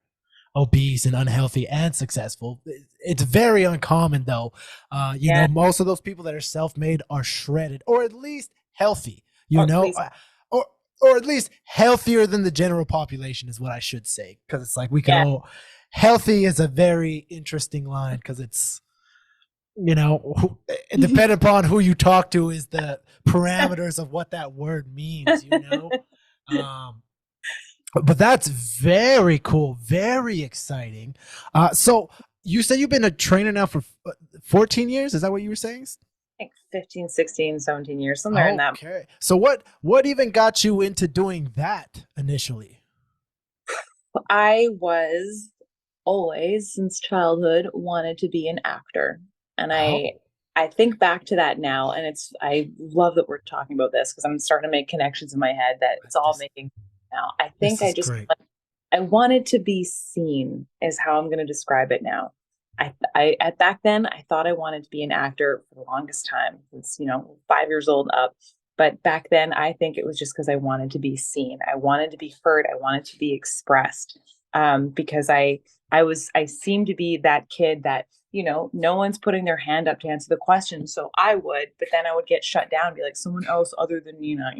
obese and unhealthy and successful. It's very uncommon though. yeah. Most of those people that are self-made are shredded or at least healthy, Or at least, or or at least healthier than the general population is what I should say, because it's like we could yeah. all, healthy is a very interesting line because it's, depending upon who you talk to is the parameters of what that word means. um but that's very cool, very exciting. So you said you've been a trainer now for 14 years, is that what you were saying? Like 15, 16, 17 years, somewhere in that. Okay, so what even got you into doing that initially? I was always, since childhood, wanted to be an actor. And Oh, I think back to that now, and I love that we're talking about this because I'm starting to make connections in my head that it's all this making now. I this think is great. I wanted to be seen is how I'm going to describe it now. I at back then I thought I wanted to be an actor for the longest time. It's 5 years old up, but back then I think it was just because I wanted to be seen. I wanted to be heard. I wanted to be expressed. Because I seemed to be that kid that no one's putting their hand up to answer the question, so I would, but then I would get shut down, be like someone else other than Nina,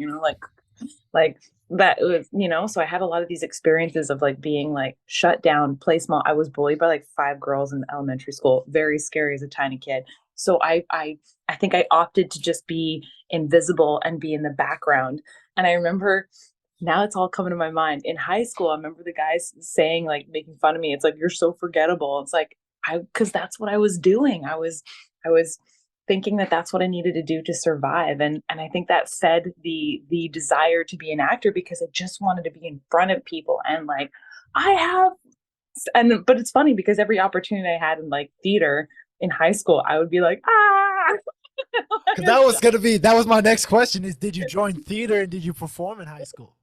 like that was so I had a lot of these experiences of like being like shut down, play small. I was bullied by like five girls in elementary school, very scary as a tiny kid. So I think I opted to just be invisible and be in the background. And I remember, now it's all coming to my mind. In high school, I remember the guys saying, like, making fun of me. It's like, you're so forgettable. It's like, because that's what I was doing. I was thinking that that's what I needed to do to survive. And I think that fed the desire to be an actor, because I just wanted to be in front of people and like, I have, and but it's funny because every opportunity I had in like theater in high school, I would be like, ah. Because that was my next question is, did you join theater and did you perform in high school?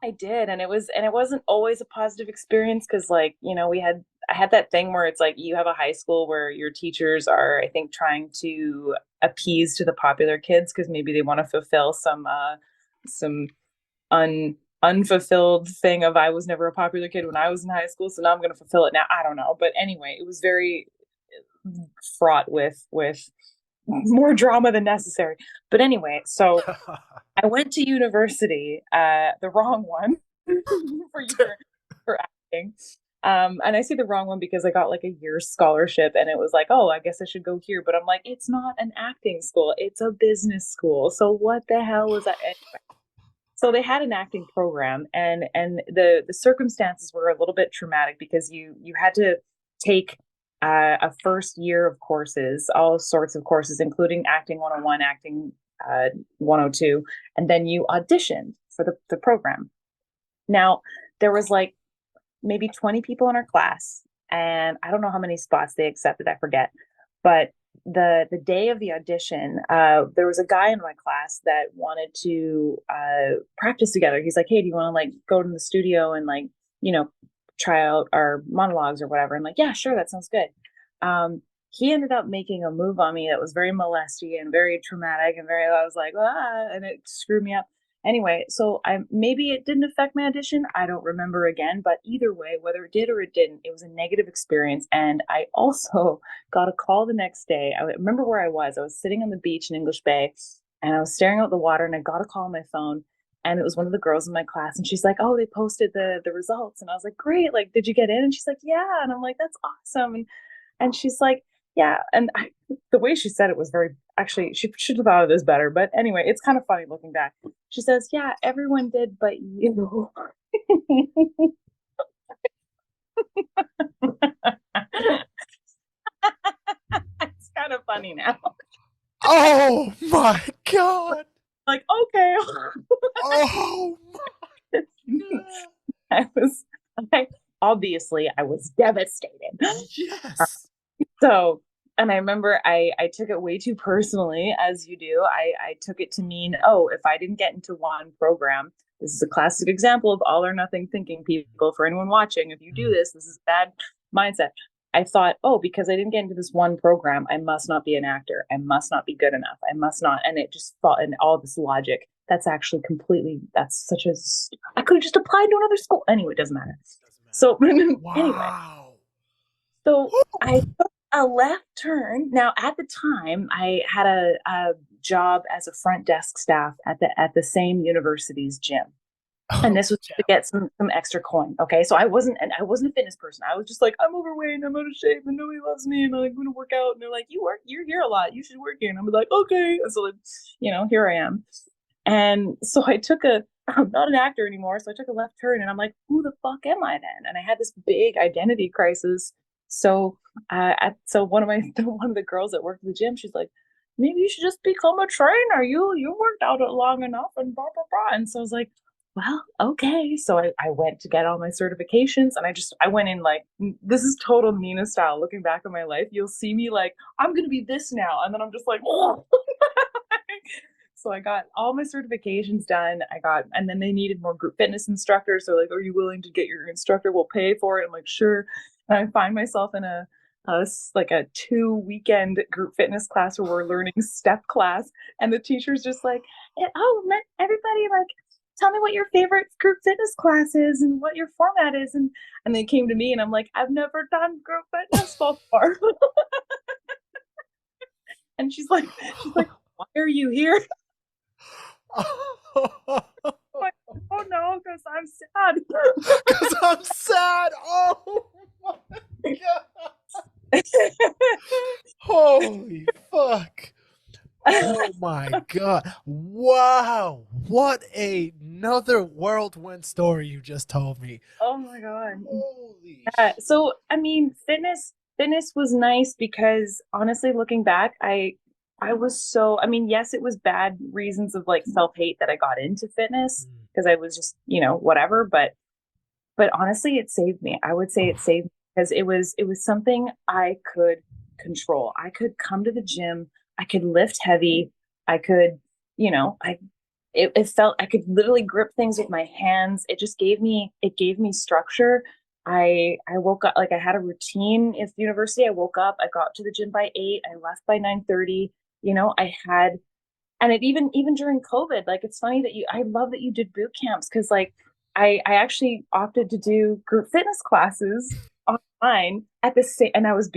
I did, and it wasn't always a positive experience because, like, I had that thing where it's like you have a high school where your teachers are, I think, trying to appease to the popular kids because maybe they want to fulfill some unfulfilled thing of, I was never a popular kid when I was in high school, so now I'm going to fulfill it now. I don't know, but anyway, it was very fraught with more drama than necessary. But anyway, so I went to university, the wrong one for for acting. And I say the wrong one because I got like a year's scholarship and it was like, oh, I guess I should go here. But I'm like, it's not an acting school, it's a business school. So what the hell was that? So they had an acting program, and the circumstances were a little bit traumatic because you had to take a first year of courses, all sorts of courses, including acting 101, acting 102, and then you auditioned for the program. Now, there was like maybe 20 people in our class, and I don't know how many spots they accepted, I forget. But the day of the audition, there was a guy in my class that wanted to practice together. He's like, hey, do you want to like go to the studio and like, you know, try out our monologues or whatever? I'm like, yeah, sure, that sounds good. He ended up making a move on me that was very molesty and very traumatic and very, I was like, ah, and it screwed me up. Anyway, so I, maybe it didn't affect my audition. I don't remember again, but either way, whether it did or it didn't, it was a negative experience. And I also got a call the next day. I remember where I was. I was sitting on the beach in English Bay, and I was staring out the water, and I got a call on my phone, and it was one of the girls in my class, and she's like, "Oh, they posted the results," and I was like, "Great! Like, did you get in?" And she's like, "Yeah," and I'm like, "That's awesome," and she's like, "Yeah," and the way she said it was very, actually, she should have thought of this better, but anyway, it's kind of funny looking back. She says, "Yeah, everyone did, but you." It's kind of funny now. Oh my god. Like, okay. Oh my god. I was, I, obviously, I was devastated. Yes. So, and I remember I took it way too personally, as you do. I took it to mean, oh, if I didn't get into one program, this is a classic example of all or nothing thinking, people. For anyone watching, if you do this, this is a bad mindset. I thought, oh, because I didn't get into this one program, I must not be an actor. I must not be good enough. I must not. And it just fought in all this logic. That's actually completely, that's such a, I could have just applied to another school. Anyway, it doesn't matter. So, anyway, Wow. so I took a left turn. Now, at the time, I had a job as a front desk staff at the same university's gym, and Oh, this was to get some extra coin. Okay, so I wasn't a fitness person. I was just like, I'm overweight and I'm out of shape and nobody loves me and I'm like, going to work out. And they're like, you're here a lot. You should work here. And I'm like, okay. And so, like, here I am. And so I'm not an actor anymore. So I took a left turn and I'm like, who the fuck am I then? And I had this big identity crisis. So, so one of the girls that worked at the gym, she's like, maybe you should just become a trainer. You worked out it long enough and blah, blah, blah. And so I was like, well, okay. So I went to get all my certifications, and I went in like, this is total Nina style. Looking back on my life, you'll see me like, I'm going to be this now. And then I'm just like, oh. So I got all my certifications done. And then they needed more group fitness instructors. So like, are you willing to get your instructor? We'll pay for it. I'm like, sure. And I find myself in like a 2 weekend group fitness class where we're learning step class. And the teacher's just like, oh, everybody, like, tell me what your favorite group fitness class is and what your format is. And they came to me and I'm like, I've never done group fitness before. And she's like, why are you here? Like, oh no, because I'm sad. Because I'm sad. Oh my god. Holy God. Wow. What another whirlwind story you just told me. Oh my God. Holy So I mean, fitness was nice because honestly, looking back, I was so, I mean, yes, it was bad reasons of like self-hate that I got into fitness shit. because I was just, whatever, but honestly, it saved me. I would say it saved me because it was something I could control. I could come to the gym, I could lift heavy, I could, I it felt I could literally grip things with my hands. It gave me structure. I woke up like I had a routine at university. I woke up, I got to the gym by 8, I left by 9:30. I had, and it even during COVID, like it's funny that I love that you did boot camps because like I actually opted to do group fitness classes online at the same, and I was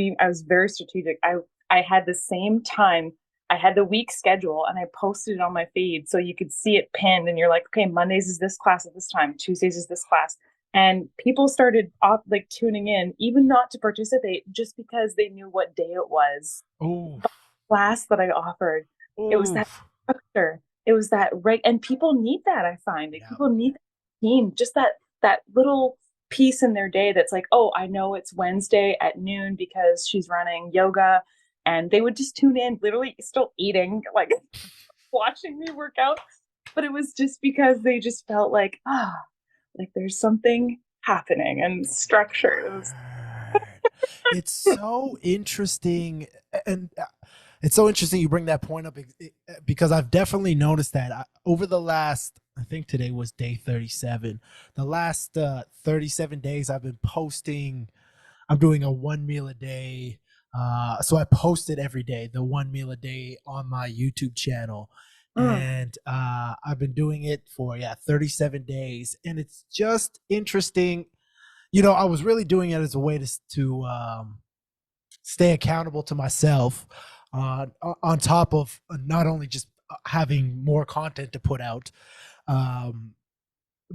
very strategic. I had the same time, I had the week schedule, and I posted it on my feed so you could see it pinned, and you're like, okay, Mondays is this class at this time, Tuesdays is this class. And people started off like tuning in, even not to participate, just because they knew what day it was. Oof. The class that I offered, it was that Oof. structure. It was that right, and people need that. I find like Yeah. people need that team, just that little piece in their day that's like, oh, I know it's Wednesday at noon because she's running yoga, and they would just tune in, literally still eating, like watching me work out. But it was just because they just felt like, like there's something happening and structured. It was, Word. It's so interesting, and it's so interesting you bring that point up because I've definitely noticed that over the last, I think today was day 37. The last 37 days I've been posting. I'm doing a one meal a day. So I post it every day, the one meal a day on my YouTube channel. mm, And I've been doing it for, 37 days. And it's just interesting. I was really doing it as a way to stay accountable to myself, on top of not only just having more content to put out. Um,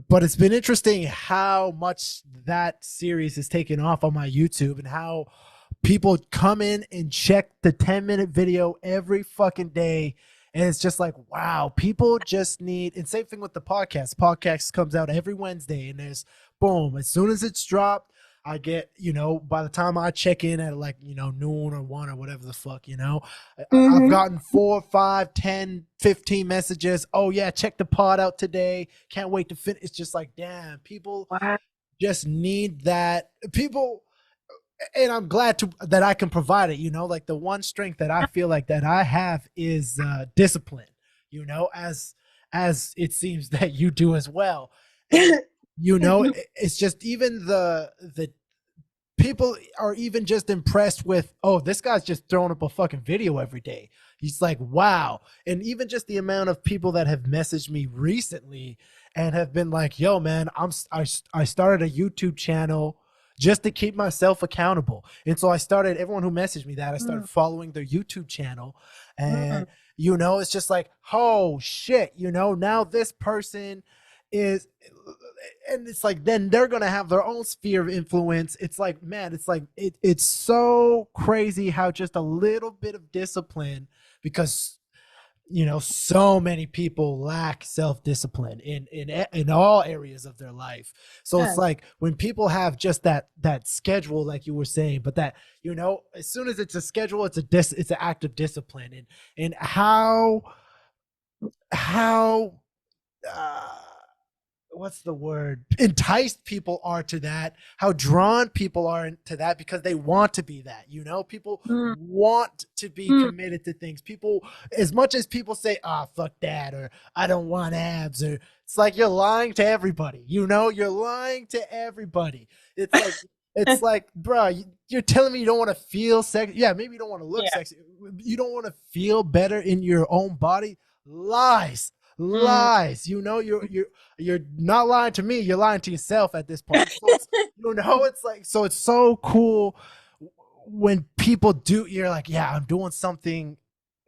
but it's been interesting how much that series has taken off on my YouTube and how people come in and check the 10-minute video every fucking day. And it's just like, wow, people just need, and same thing with the podcast. Podcast comes out every Wednesday, and there's boom, as soon as it's dropped, I get, by the time I check in at like, noon or 1 or whatever the fuck, I've mm-hmm. gotten 4, 5, 10, 15 messages. Oh yeah, check the pod out today. Can't wait to finish. It's just like, damn, people Wow. just need that. People, and I'm glad that I can provide it. Like the one strength that I feel like that I have is discipline. As it seems that you do as well, and it's just even the people are even just impressed with, oh, this guy's just throwing up a fucking video every day. He's like, wow. And even just the amount of people that have messaged me recently and have been like, yo, man, I started a YouTube channel just to keep myself accountable. And so everyone who messaged me that, I started Mm, following their YouTube channel. And mm, it's just like, oh shit, now this person is, and it's like, then they're gonna have their own sphere of influence. It's like, man, it's like it's so crazy how just a little bit of discipline, because so many people lack self-discipline in all areas of their life. So it's yes. like when people have just that schedule, like you were saying, but that, as soon as it's a schedule, it's an act of discipline. And how uh what's the word, enticed people are to that, how drawn people are to that, because they want to be that. People Mm, want to be mm, committed to things. People, as much as people say, fuck that, or I don't want abs, or it's like you're lying to everybody. You're lying to everybody. It's like bro, you're telling me you don't want to feel sexy. Yeah, maybe you don't want to look yeah. sexy, you don't want to feel better in your own body. Lies. Mm. Lies. You're not lying to me, you're lying to yourself at this point. So it's like, so it's so cool when people do, you're like, yeah, I'm doing something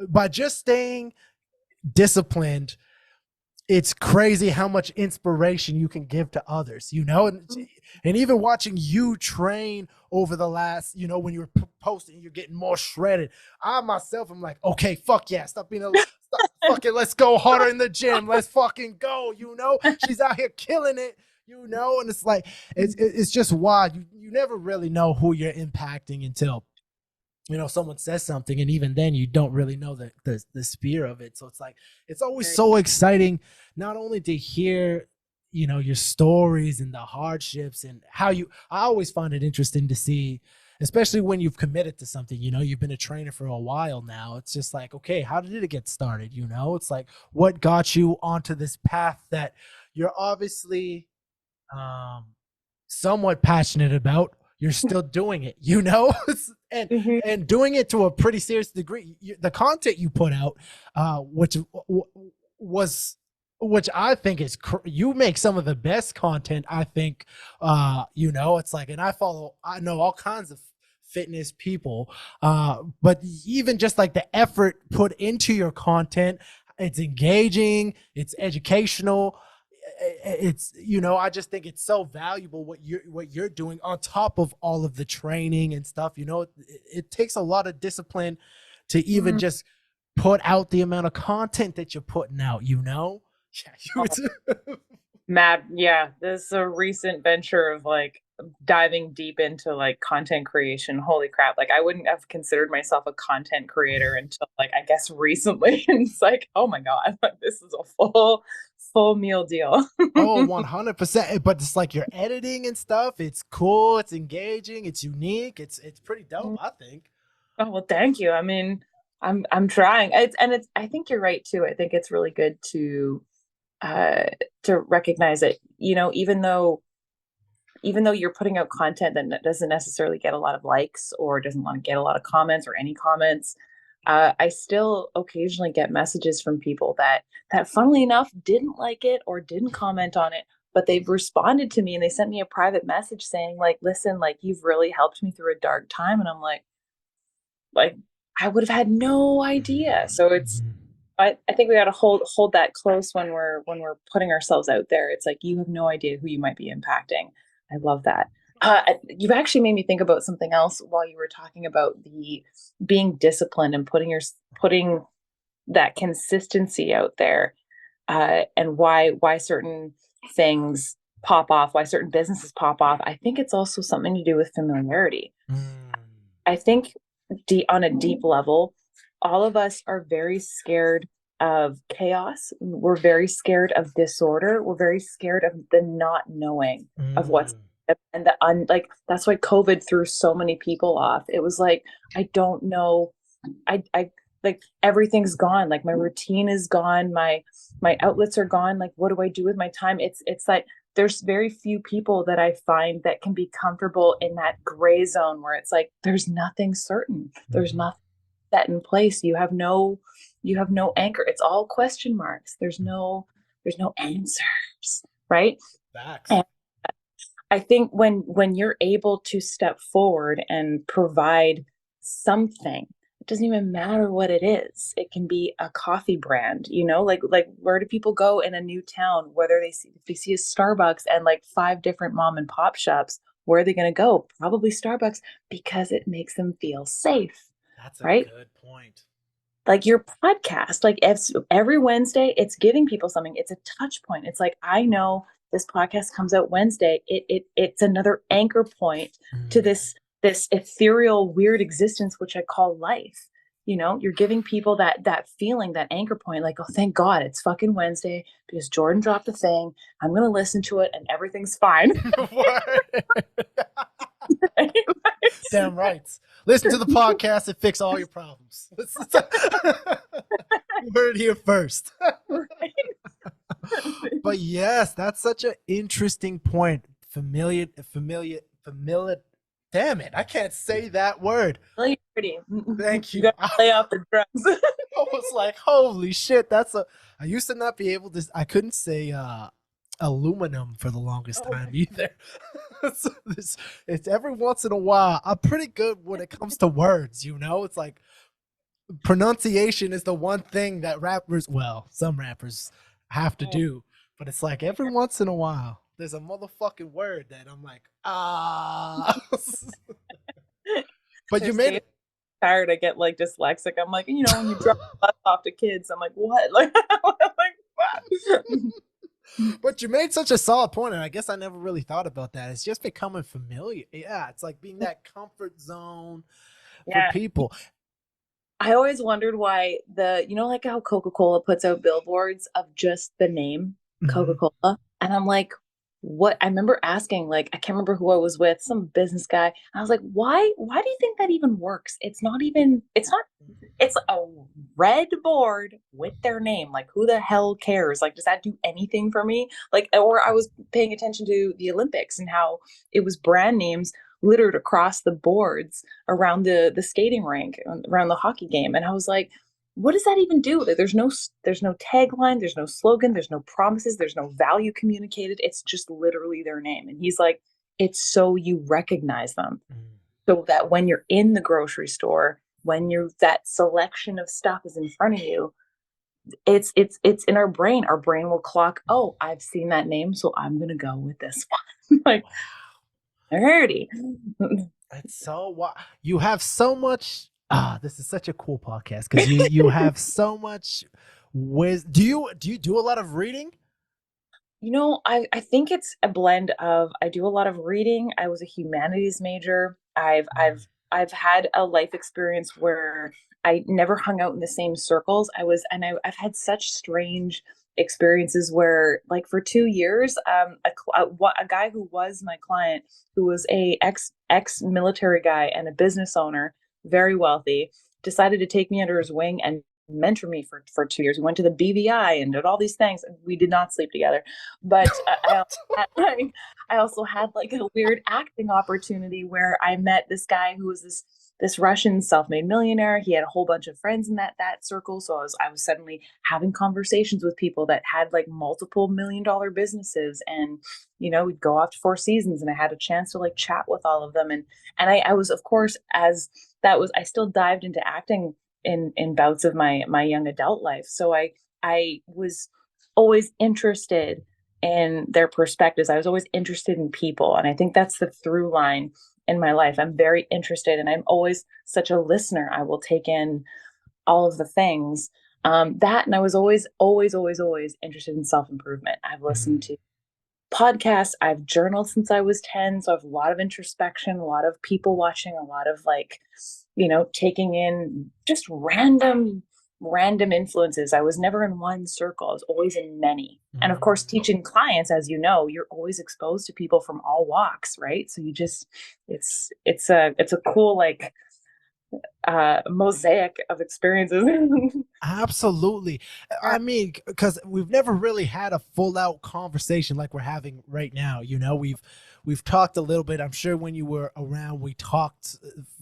by just staying disciplined. It's crazy how much inspiration you can give to others, and even watching you train over the last, when you were posting, you're getting more shredded. I myself, I'm like, okay, fuck yeah, stop being a, stop, fucking let's go harder in the gym. Let's fucking go. You know, she's out here killing it. You know, and it's like it's just wild. You never really know who you're impacting until someone says something, and even then you don't really know the sphere of it. So it's like it's always so exciting not only to hear your stories and the hardships and how I always find it interesting to see, especially when you've committed to something. You've been a trainer for a while now. It's just like, okay, how did it get started? It's like, what got you onto this path that you're obviously somewhat passionate about? You're still doing it, and Mhm. and doing it to a pretty serious degree. The content you put out, was which I think is you make some of the best content. I think, it's like, and I know all kinds of fitness people, but even just like the effort put into your content, it's engaging, it's educational, it's I just think it's so valuable what you're doing on top of all of the training and stuff. It takes a lot of discipline to even Mhm. just put out the amount of content that you're putting out. Yeah, Mad, yeah. This is a recent venture of like diving deep into like content creation. Holy crap. Like I wouldn't have considered myself a content creator until like I guess recently. And it's like, oh my God, like this is a full meal deal. Oh, 100%. But it's like you're editing and stuff. It's cool, it's engaging, it's unique, it's pretty dope, I think. Oh well, thank you. I mean, I'm trying. It's I think you're right too. I think it's really good uh to recognize it, even though you're putting out content that doesn't necessarily get a lot of likes or doesn't want to get a lot of comments or any comments, I still occasionally get messages from people that funnily enough didn't like it or didn't comment on it, but they've responded to me and they sent me a private message saying like, listen, like you've really helped me through a dark time. And I'm like I would have had no idea. So it's Mhm. I think we got to hold that close when we're putting ourselves out there. It's like you have no idea who you might be impacting. I love that. You've actually made me think about something else while you were talking about the being disciplined and putting that consistency out there, and why certain things pop off, why certain businesses pop off. I think it's also something to do with familiarity. Mm. I think on a deep level, all of us are very scared of chaos. We're very scared of disorder. We're very scared of the not knowing of what's Mm. and like that's why COVID threw so many people off. It was like, I don't know. I like everything's gone. Like my routine is gone. My outlets are gone. Like what do I do with my time? It's like there's very few people that I find that can be comfortable in that gray zone where it's like there's nothing certain. There's Mhm. nothing set in place. You have no anchor. It's all question marks. There's no answers, right? Facts. And I think when you're able to step forward and provide something, it doesn't even matter what it is. It can be a coffee brand, like where do people go in a new town? Whether if they see a Starbucks and like five different mom and pop shops, where are they going to go? Probably Starbucks because it makes them feel safe, That's a right? good point. Like your podcast, like every Wednesday, it's giving people something. It's a touch point. It's like, I know this podcast comes out Wednesday. It's another anchor point to Mm. this ethereal, weird existence, which I call life. You're giving people that feeling, that anchor point, like, oh, thank God it's fucking Wednesday because Jordan dropped the thing. I'm gonna listen to it and everything's fine. Word. Damn right. Listen to the podcast and fix all your problems. You heard it here first. But yes, that's such an interesting point. Familiar. Damn it, I can't say that word. Really pretty. Thank You you. got to lay off the drugs. I was like, holy shit, I used to not be able to, I couldn't say aluminum for the longest Oh time my either. So it's every once in a while. I'm pretty good when it comes to words, It's like pronunciation is the one thing that some rappers have to God. do. But it's like every once in a while, there's a motherfucking word that I'm like, ah. But you made Escape. it. tired, I get like dyslexic. I'm like, when you drop bus off to kids, I'm like, what? Like, like what? But you made such a solid point, and I guess I never really thought about that. It's just becoming familiar. Yeah, it's like being that comfort zone for Yeah. people. I always wondered why like how Coca-Cola puts out billboards of just the name Mhm. Coca-Cola. And I'm like, what? I remember asking, like, I can't remember who I was with, some business guy. I was like, why do you think that even works? It's a red board with their name. Like, who the hell cares? Like, does that do anything for me? Like, or I was paying attention to the Olympics and how it was brand names littered across the boards around the skating rink, around the hockey game, and I was like, what does that even do? There's no tagline, there's no slogan, there's no promises, there's no value communicated. It's just literally their name. And he's like, it's so you recognize them, Mm. so that when you're in the grocery store, when you're that selection of stuff is in front of you, it's in our brain. Our brain will clock, oh, I've seen that name, so I'm gonna go with this one. Like, alrighty. It's so you have so much. This is such a cool podcast because you have so much. Do you do a lot of reading? I think it's a blend of, I do a lot of reading. I was a humanities major. I've had a life experience where I never hung out in the same circles. I've had such strange experiences where, like, for 2 years, a guy who was my client, who was a ex military guy and a business owner, very wealthy, decided to take me under his wing and mentor me for 2 years. We went to the BVI and did all these things. We did not sleep together, but I also had like a weird acting opportunity where I met this guy who was this Russian self-made millionaire. He had a whole bunch of friends in that circle. So I was suddenly having conversations with people that had like multiple $1 million businesses, and we'd go off to Four Seasons, and I had a chance to like chat with all of them, and I was, of course, as that was I still dived into acting in bouts of my young adult life. So I was always interested in their perspectives. I was always interested in people. And I think that's the through line in my life. I'm very interested, and I'm always such a listener. I will take in all of the things. And I was always, always, always, always interested in self improvement. I've listened Mm. to podcasts. I've journaled since I was 10. So I have a lot of introspection, a lot of people watching, a lot of like, taking in just random influences. I was never in one circle. I was always in many. And of course, Mm. teaching clients, as you know, you're always exposed to people from all walks, right? So it's a cool like mosaic of experiences. Absolutely. I mean, because we've never really had a full out conversation like we're having right now. We've talked a little bit. I'm sure when you were around, we talked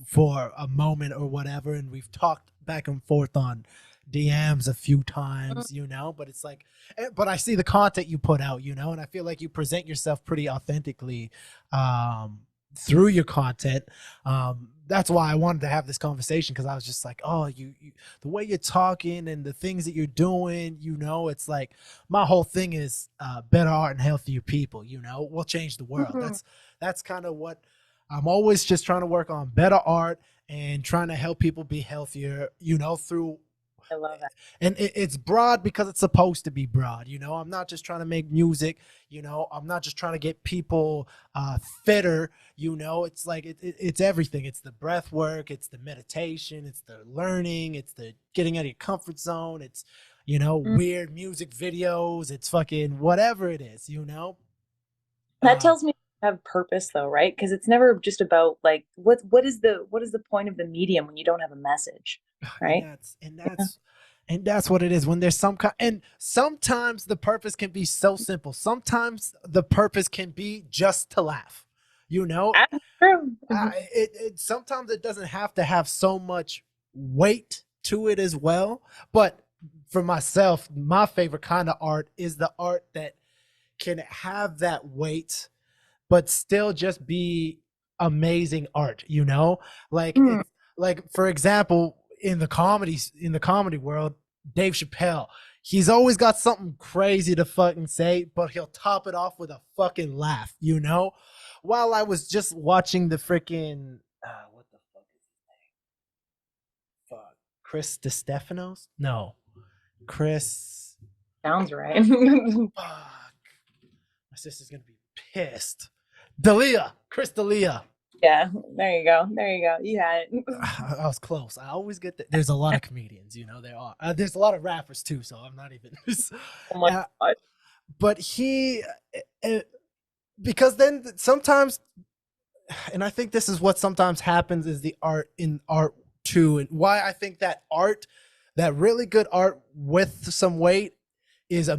for a moment or whatever, and we've talked back and forth on DMs a few times. But it's like, but I see the content you put out, and I feel like you present yourself pretty authentically through your content. That's why I wanted to have this conversation, because I was just like, oh, you the way you're talking and the things that you're doing, it's like my whole thing is better art and healthier people. We'll change the world. That's kind of what I'm always just trying to work on: better art and trying to help people be healthier. Through I love that. and it's broad because it's supposed to be broad. I'm not just trying to make music. I'm not just trying to get people fitter. It's like it's everything. It's the breath work, it's the meditation, it's the learning, it's the getting out of your comfort zone, it's Mm. weird music videos, it's fucking whatever it is. That uh tells me you have purpose though, right? Because it's never just about like what is the point of the medium when you don't have a message, and right? that's and that's and that's what it is. When there's some kind, and sometimes the purpose can be so simple. Sometimes the purpose can be just to laugh. you know That's true. Mhm. Sometimes it doesn't have to have so much weight to it as well. But for myself, my favorite kind of art is the art that can have that weight but still just be amazing art. Like Mm. it's like, for example, in the comedy world, Dave Chappelle, he's always got something crazy to fucking say, but he'll top it off with a fucking laugh. While I was just watching the freaking what the fuck is his name? Chris DeStefanos? No, Chris. Sounds right. Fuck. My sister's gonna be pissed. Dalia, Chris Dalia. Yeah, there you go. There you go. You had it. I was close. I always get that. There's a lot of comedians, you know. There are. There's a lot of rappers too, so I'm not even. Oh my uh, God. but he, uh, because then sometimes, and I think this is what sometimes happens is the art in art too, and why I think that art, that really good art with some weight, is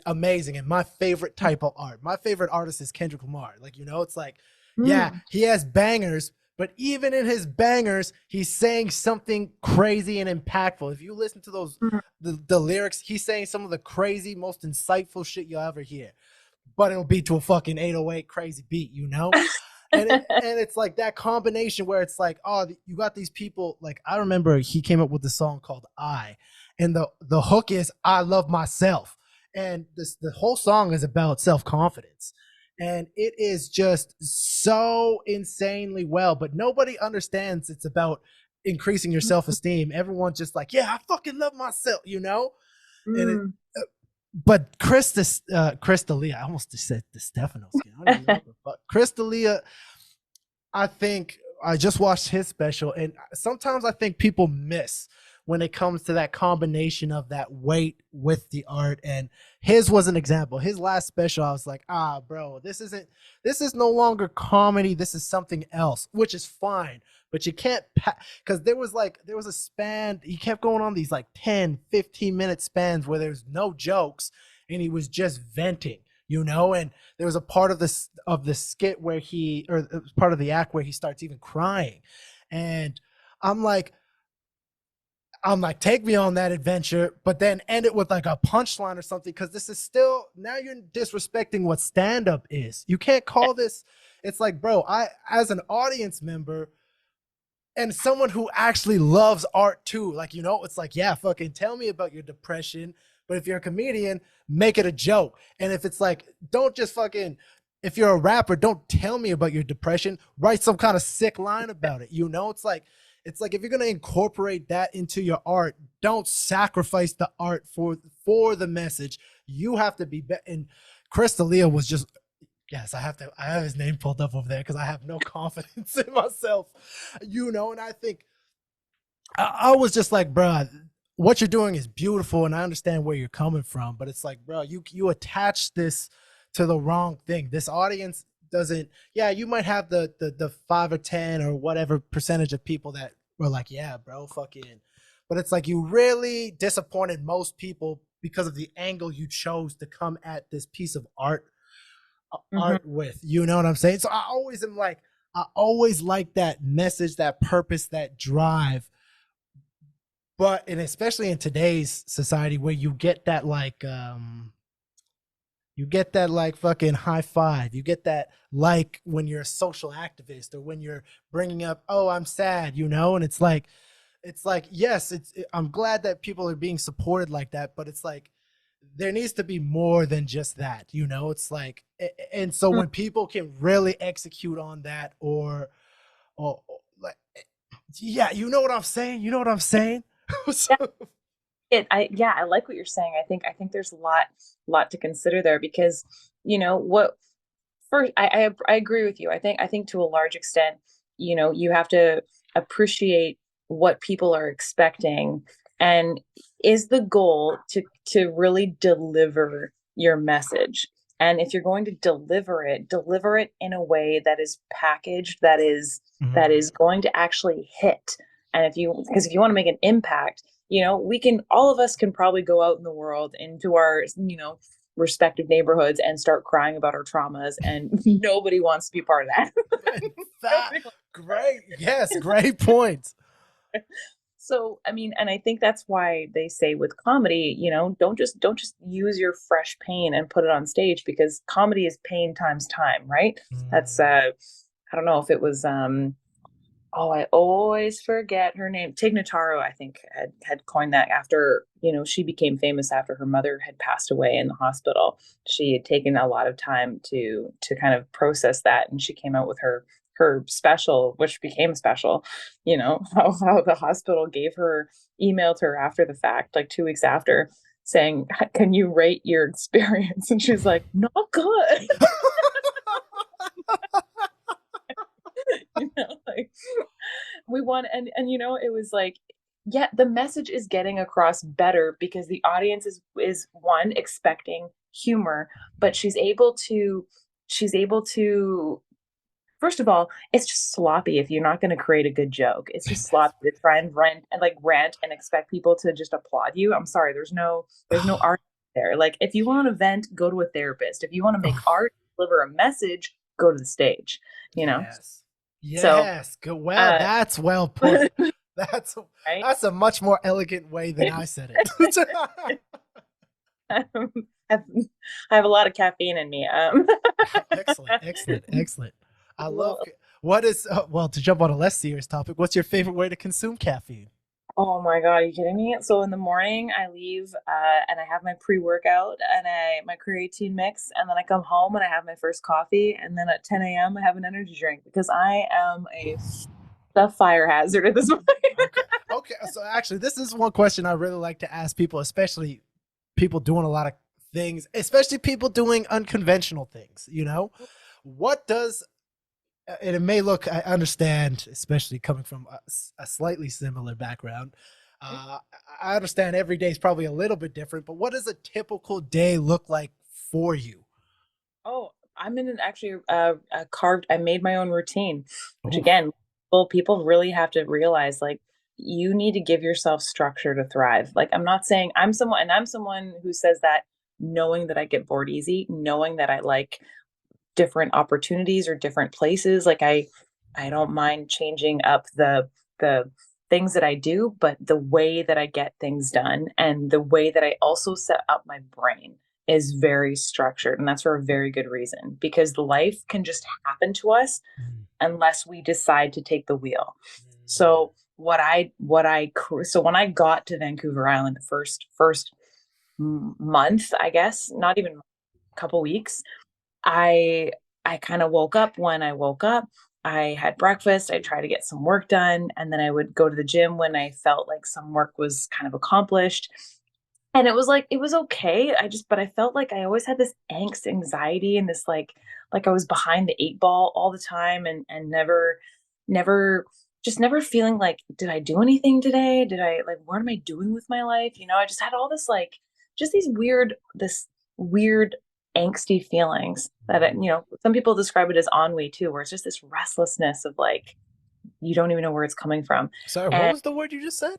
amazing and my favorite type of art. My favorite artist is Kendrick Lamar. Like, you know, it's like, yeah, Mm, he has bangers, but even in his bangers, he's saying something crazy and impactful. If you listen to those mm. the lyrics, he's saying some of the crazy, most insightful shit you'll ever hear. But it'll be to a fucking 808 crazy beat, you know? And it's like that combination where it's like, oh, you got these people. Like, I remember he came up with the song called I, and the hook is I love myself, and the whole song is about self-confidence, and it is just so insanely well, but nobody understands it's about increasing your self-esteem. Everyone's just like, yeah, I fucking love myself, you know. And it, Mm. but Chris D'Elia, I almost just said the Stefanos. I don't even know, but Chris D'Elia, I think I just watched his special, and sometimes I think people miss when it comes to that combination of that weight with the art. And his was an example. His last special, I was like, bro, this is no longer comedy. This is something else, which is fine. But you can't, because there was a span. He kept going on these like 10, 15 minute spans where there's no jokes and he was just venting, you know. And there was a part of the skit where he, or part of the act where he starts even crying, and I'm like, take me on that adventure, but then end it with like a punchline or something, because this is still, now you're disrespecting what stand up is. You can't call this. It's like, bro, I, as an audience member and someone who actually loves art too, like, you know, it's like, yeah, fucking tell me about your depression. But if you're a comedian, make it a joke. And if it's like, don't just fucking, if you're a rapper, don't tell me about your depression. Write some kind of sick line about it. You know, it's like if you're gonna incorporate that into your art, don't sacrifice the art for the message. You have to be. And Chris D'Elia was just, yes, I have his name pulled up over there because I have no confidence in myself, you know. And I think I was just like, bro, what you're doing is beautiful, and I understand where you're coming from, but it's like, bro, you attach this to the wrong thing. This audience doesn't. Yeah, you might have the 5 or 10 or whatever percentage of people that were like, yeah, bro, fucking. But it's like you really disappointed most people because of the angle you chose to come at this piece of Mhm. art with. You know what I'm saying? So I always am like, I always like that message, that purpose, that drive. But and especially in today's society where you get that like fucking high five. You get that like when you're a social activist or when you're bringing up, oh, I'm sad, you know, and it's like yes, I'm glad that people are being supported like that, but it's like there needs to be more than just that, you know. It's like, and so Mm. when people can really execute on that, or like, yeah, you know what I'm saying, you know what I'm saying. So, Yeah, yeah, I like what you're saying. I think there's a lot to consider there because what first I agree with you. I think to a large extent, you have to appreciate what people are expecting, and is the goal to really deliver your message. And if you're going to deliver it in a way that is packaged, mhm. that is going to actually hit. And if you want to make an impact, we can, all of us can probably go out in the world into our, respective neighborhoods and start crying about our traumas, and nobody wants to be part of that. That Nobody wants to be part of great, yes, great point. it. So, I mean, and I think that's why they say with comedy, don't just use your fresh pain and put it on stage, because comedy is pain times time, right? That's Mm. I don't know if it was oh, I always forget her name. Tig Notaro, I think, had coined that after, she became famous after her mother had passed away in the hospital. She had taken a lot of time to kind of process that, and she came out with her her special, which became special, how the hospital gave her, emailed her after the fact, like 2 weeks after, saying, "Can you rate your experience?" And she's like, "Not good." Like, we want, and it was like, yeah, the message is getting across better because the audience is one, expecting humor, but she's able to first of all, it's just sloppy if you're not going to create a good joke. It's just sloppy to try and rant and expect people to just applaud you. I'm sorry, there's no art there. Like, if you want to vent, go to a therapist. If you want to make art, deliver a message, go to the stage, you know? Yes. So, Yes. Good. Well, uh, that's well put. That's right? that's a much more elegant way than I said it. I have, I have a lot of caffeine in me. Excellent. Excellent. Excellent. I love. Well, What is well, to jump on a less serious topic? What's your favorite way to consume caffeine? oh my God, are you kidding me? So in the morning, I leave and I have my pre-workout and my creatine mix, and then I come home and I have my first coffee, and then at 10 a.m. I have an energy drink because I am a fire hazard at this point. Okay. Okay. So actually, this is one question I really like to ask people, especially people doing a lot of things, especially people doing unconventional things. What does and it may look, I understand, especially coming from a slightly similar background. Uh, I understand every day is probably a little bit different, but what does a typical day look like for you? Oh, I'm in an actually a carved. I made my own routine, which Oof. again, well, people really have to realize, like, you need to give yourself structure to thrive. Like, I'm not saying I'm someone who says that, knowing that I get bored easy, knowing that I like different opportunities or different places. Like, I don't mind changing up the things that I do, but the way that I get things done and the way that I also set up my brain is very structured. And that's for a very good reason, because life can just happen to us Mm, unless we decide to take the wheel. mm, So so when I got to Vancouver Island, the first month, I guess, not even a couple weeks, I I kind of woke up when I woke up. I had breakfast, I tried to get some work done, and then I would go to the gym when I felt like some work was kind of accomplished. And it was like, it was okay. But I felt like I always had this angst, anxiety, and this like I was behind the 8 ball all the time, and never just never feeling like, did I do anything today? Did I, like, what am I doing with my life? I just had all this, like, just this weird angsty feelings that mm. some people describe it as ennui too, where it's just this restlessness of, like, you don't even know where it's coming from. Sorry, what And was the word you just said?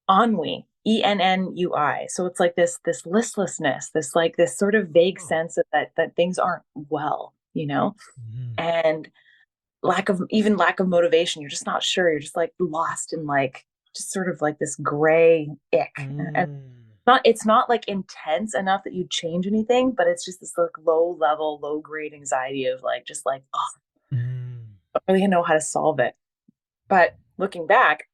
ennui, ennui. So it's like this listlessness, this sort of vague Oh. sense of that things aren't well, Mm, and lack of motivation. You're just not sure. You're just, like, lost in, like, just sort of like this gray ick. And mm, it's not like intense enough that you change anything, but it's just this, like, low level, low grade anxiety of, like, just like, oh, mm. I don't really know how to solve it. But looking back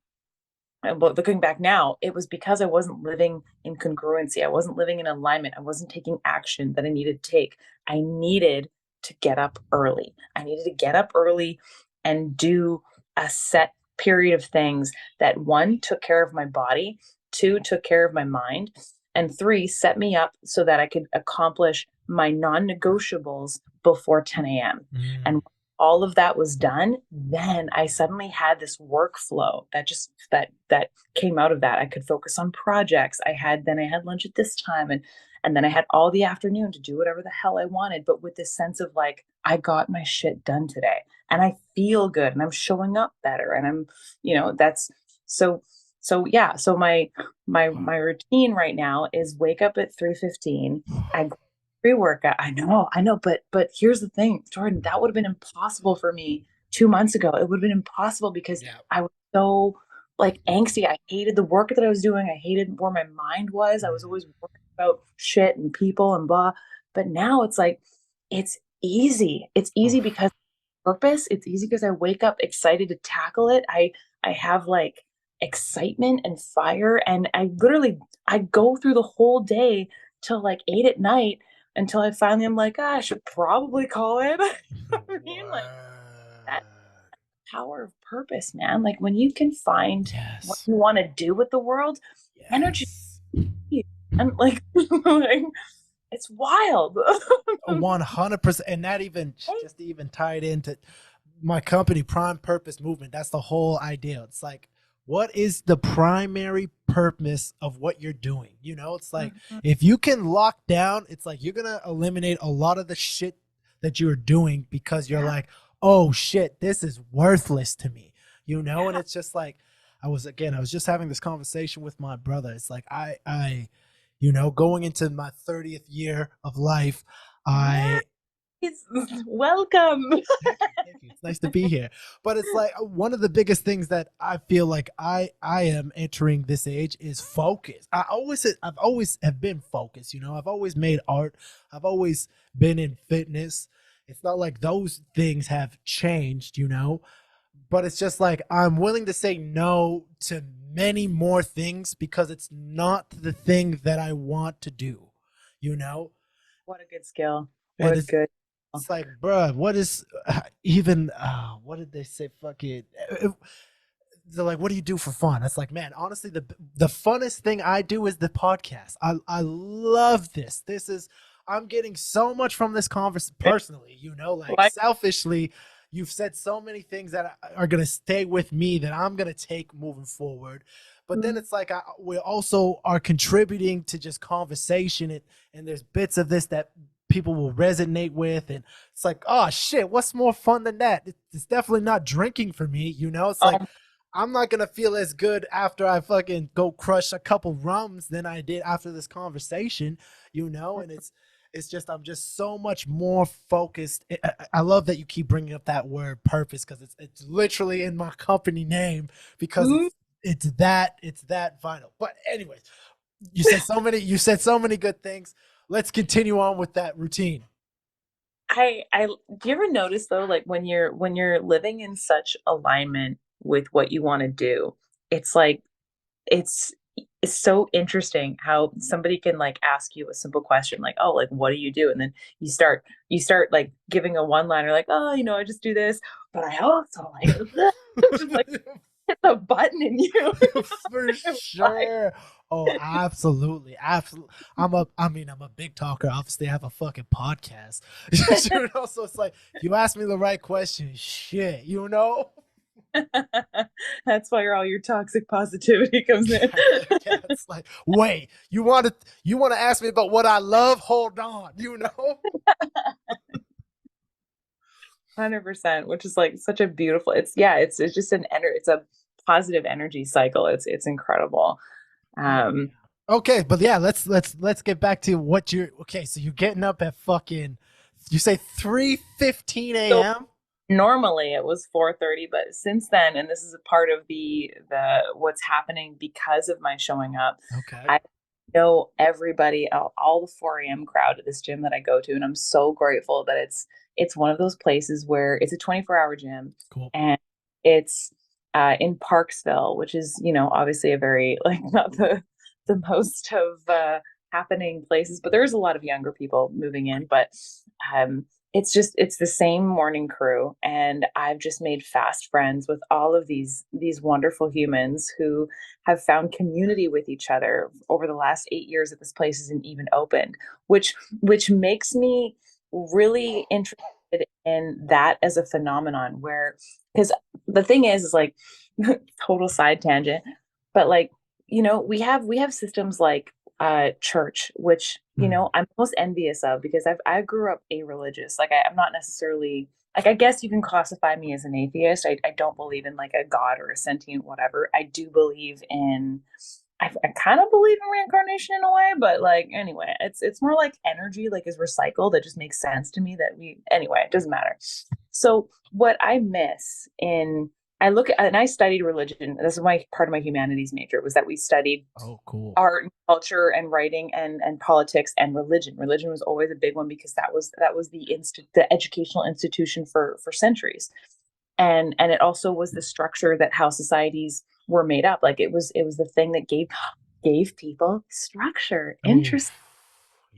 now, it was because I wasn't living in congruency. I wasn't living in alignment. I wasn't taking action that I needed to take. I needed to get up early. I needed to get up early and do a set period of things that, one, took care of my body, two, took care of my mind, and three, set me up so that I could accomplish my non negotiables before 10 a.m. Mm. And all of that was done, then I suddenly had this workflow that came out of that. I could focus on projects. I had lunch at this time, and then I had all the afternoon to do whatever the hell I wanted, but with this sense of, like, I got my shit done today and I feel good and I'm showing up better, and that's so yeah. So my routine right now is wake up at 3:15. I pre-workout. I know, but here's the thing, Jordan, that would have been impossible for me 2 months ago. It would have been impossible because Yeah. I was so, like, angsty. I hated the work that I was doing. I hated where my mind was. I was Mm. always worried about shit and people and blah. But now it's like, it's easy. It's easy Oof. because purpose. It's easy because I wake up excited to tackle it. I have, like, excitement and fire, and I go through the whole day till, like, 8 at night, until I finally am like, "Ah, I should probably call it." I mean, like, that What? power of purpose, man. Like when you can find what Yes. you want to do with the world, energy, Yes. and like, like it's wild. 100%. And that even just to even tie it into my company, Prime Purpose Movement. That's the whole idea. It's like, what is the primary purpose of what you're doing? You know, it's like Mhm. if you can lock down, it's like you're gonna eliminate a lot of the shit that you're doing because you're Yeah, like, oh shit, this is worthless to me. You know, and yeah, it's just like I was just having this conversation with my brother. It's like going into my 30th year of life, yeah. I It's welcome. thank you, thank you. It's nice to be here. But it's like one of the biggest things that I feel like I am entering this age is focus. I've always have been focused. You know, I've always made art. I've always been in fitness. It's not like those things have changed. You know, but it's just like I'm willing to say no to many more things because it's not the thing that I want to do. You know, What a good skill. What and a good skill. it's like, bruh, what is even? What did they say? Fuck it. They're like, what do you do for fun? It's like, man, honestly, the funnest thing I do is the podcast. I love this. This is I'm getting so much from this conversation personally. You know, like Like, selfishly, you've said so many things that are gonna stay with me that I'm gonna take moving forward. But then it's like we also are contributing to just conversation, and there's bits of this that people will resonate with, and it's like, oh shit, what's more fun than that? It's definitely not drinking for me. You know, it's like um, I'm not gonna feel as good after I fucking go crush a couple rums than I did after this conversation, you know. And it's just I'm just so much more focused. I love that you keep bringing up that word purpose because it's literally in my company name because mm, it's that vital. But anyways, you said so many good things. Let's continue on with that routine. I do you ever notice though, like when you're living in such alignment with what you want to do, it's like it's it's so interesting how somebody can like ask you a simple question like, oh, like what do you do? And then you start like giving a one liner like, oh, I just do this, but I also like just like hit the button in you. For Like, sure. Oh, absolutely. Absolutely. I'm a big talker. Obviously, I have a fucking podcast. You know, so it's like you ask me the right question, shit, you know? that's why all your toxic positivity comes in. Yeah, it's like, wait, you want to ask me about what I love? Hold on, you know? 100%, which is like such a beautiful, it's just it's a positive energy cycle. It's incredible. Oh Um, yeah. Okay, but yeah, let's get back to what you're okay, so you're getting up at fucking you say 3:15 so a.m.? normally it was 4:30, but since then, and this is a part of the what's happening because of my showing up, Okay. I know everybody, all the 4 a.m. crowd at this gym that I go to, and I'm so grateful that it's one of those places where it's a 24-hour gym, Cool. and it's in Parksville, which is obviously a very like not the most of happening places, but there's a lot of younger people moving in, but um, it's the same morning crew, and I've just made fast friends with all of these wonderful humans who have found community with each other over the last 8 years that this place isn't even opened, which makes me really interested in that as a phenomenon where because the thing is like total side tangent, but like we have systems like church, which Mm. I'm most envious of because I grew up a religious. Like I'm not necessarily like I guess you can classify me as an atheist. I don't believe in like a god or a sentient whatever. I do believe in I kind of believe in reincarnation in a way, but like anyway, it's more like energy like is recycled. That just makes sense to me that we anyway, it doesn't matter. So what I miss in I look at and I studied religion. This is my part of my humanities major was that we studied Oh, cool. art and culture and writing and politics and religion. Religion was always a big one because that was the educational institution for centuries. And it also was the structure that how societies were made up. Like it was the thing that gave people structure. Oh, Interest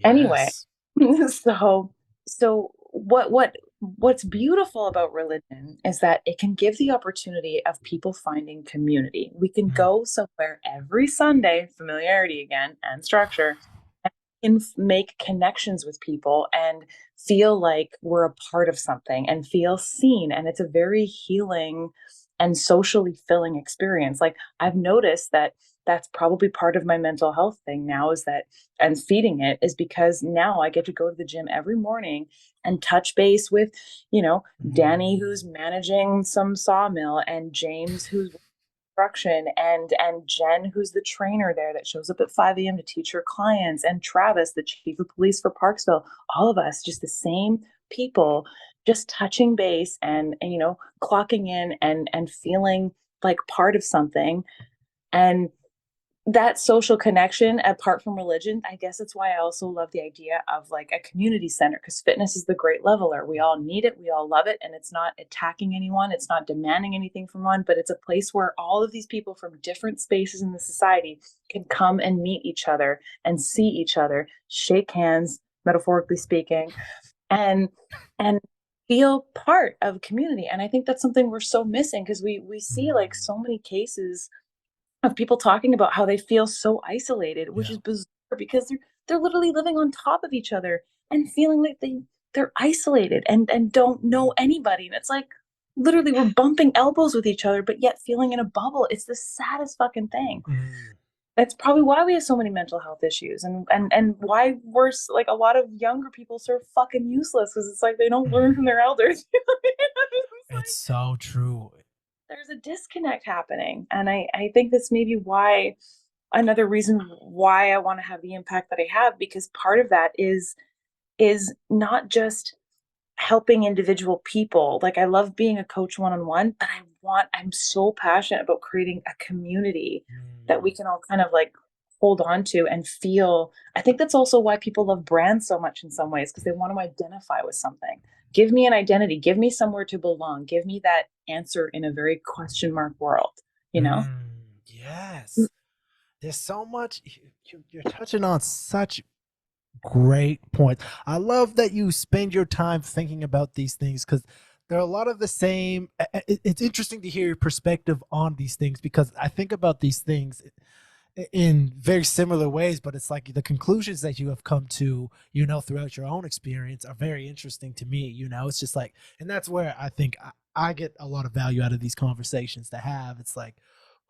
anyway. yes. so so what what's beautiful about religion is that it can give the opportunity of people finding community. We can Mm. go somewhere every Sunday, familiarity again and structure, and can make connections with people and feel like we're a part of something and feel seen. And it's a very healing and socially filling experience. Like I've noticed that that's probably part of my mental health thing now is that and feeding it is because now I get to go to the gym every morning and touch base with, Danny Mm. who's managing some sawmill and James who's construction and Jen who's the trainer there that shows up at 5 a.m. to teach her clients and Travis, the chief of police for Parksville, all of us just the same people just touching base and clocking in and feeling like part of something. And that social connection apart from religion, I guess it's why I also love the idea of like a community center because fitness is the great leveler. We all need it, we all love it, and it's not attacking anyone, it's not demanding anything from one, but it's a place where all of these people from different spaces in the society can come and meet each other and see each other, shake hands, metaphorically speaking, and and feel part of a community. And I think that's something we're so missing because we see like Mm. so many cases of people talking about how they feel so isolated, which Yeah. is bizarre because they're literally living on top of each other and feeling like they're isolated and don't know anybody. And it's like literally we're bumping elbows with each other, but yet feeling in a bubble. It's the saddest fucking thing. Mm. That's probably why we have so many mental health issues and why we're like a lot of younger people are fucking useless because it's like they don't learn Mm. from their elders. It's It's like so true. there's a disconnect happening. And I think that's maybe why another reason why I want to have the impact that I have because part of that is not just helping individual people. Like I love being a coach one-on-one, but I'm so passionate about creating a community that we Mm. can all kind of like hold on to and feel. I think that's also why people love brands so much in some ways because they want to identify with something. Give me an identity, give me somewhere to belong, give me that answer in a very question mark world, you know? Mm. Yes. There's so much you're touching on such great points. I love that you spend your time thinking about these things because there are a lot of the same. It's interesting to hear your perspective on these things because I think about these things in very similar ways, but it's like the conclusions that you have come to, throughout your own experience are very interesting to me. It's just like, and that's where I think I get a lot of value out of these conversations to have. It's like,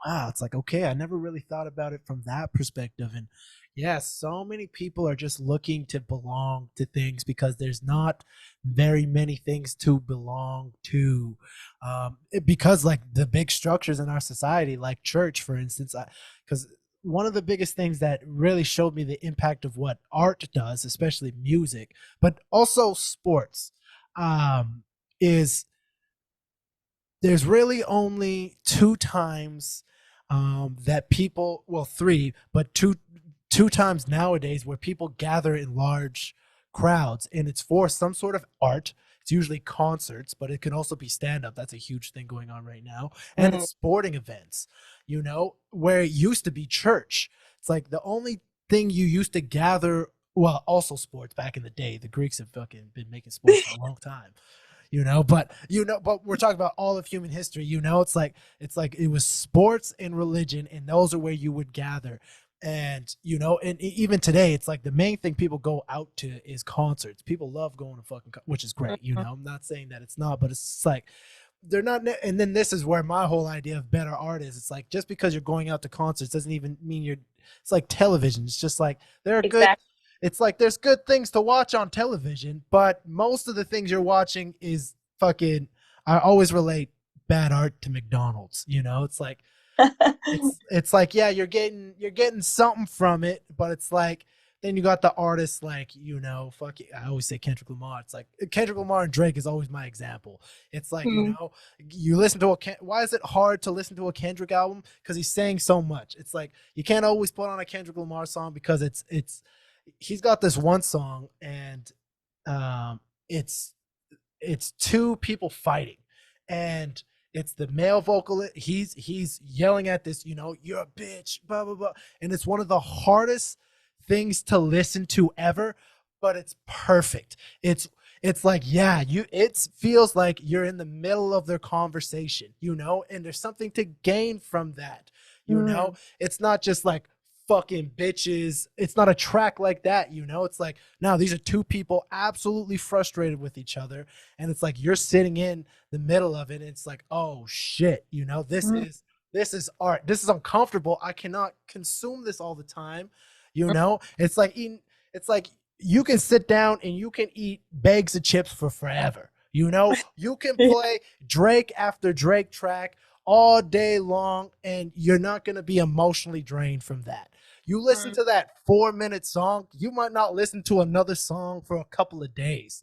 wow, it's like, okay, I never really thought about it from that perspective. And yeah, so many people are just looking to belong to things because there's not very many things to belong to. Because like the big structures in our society, like church, for instance, because one of the biggest things that really showed me the impact of what art does, especially music, but also sports, is there's really only two times that people, well, three, but two times nowadays where people gather in large crowds, and it's for some sort of art. It's usually concerts, but it can also be stand up. That's a huge thing going on right now. And it's Mm, sporting events, where it used to be church. It's like the only thing you used to gather, well, also sports back in the day. The Greeks have fucking been making sports for a long time, but we're talking about all of human history. It's like it was sports and religion, and those are where you would gather. And even today, it's like the main thing people go out to is concerts. People love going to which is great. mm, I'm not saying that it's not, but it's like they're not. And then this is where my whole idea of better art is. It's like just because you're going out to concerts doesn't even mean you're. It's like television. It's just like there are good. exactly. It's like there's good things to watch on television, but most of the things you're watching is fucking. I always relate bad art to McDonald's. It's like it's like, yeah, you're getting something from it, but it's like then you got the artists like, fuck it, I always say Kendrick Lamar. It's like Kendrick Lamar and Drake is always my example. It's like, Mm, you listen to why is it hard to listen to a Kendrick album? Because he's saying so much. It's like you can't always put on a Kendrick Lamar song because it's he's got this one song, and um it's it's two people fighting, and it's the male vocalist. He's yelling at this, you're a bitch, blah blah blah, and it's one of the hardest things to listen to ever, but it's perfect. it's like, yeah, it feels like you're in the middle of their conversation, and there's something to gain from that. Mm, It's not just like fucking bitches. It's not a track like that. It's like, no, these are two people absolutely frustrated with each other, and it's like you're sitting in the middle of it, and it's like, oh shit, mm, this is art. This is uncomfortable. I cannot consume this all the time. mm. It's like eating. It's like you can sit down and you can eat bags of chips for forever. You can play Drake after Drake track all day long, and you're not going to be emotionally drained from that. You listen Mm. to that 4-minute song, you might not listen to another song for a couple of days.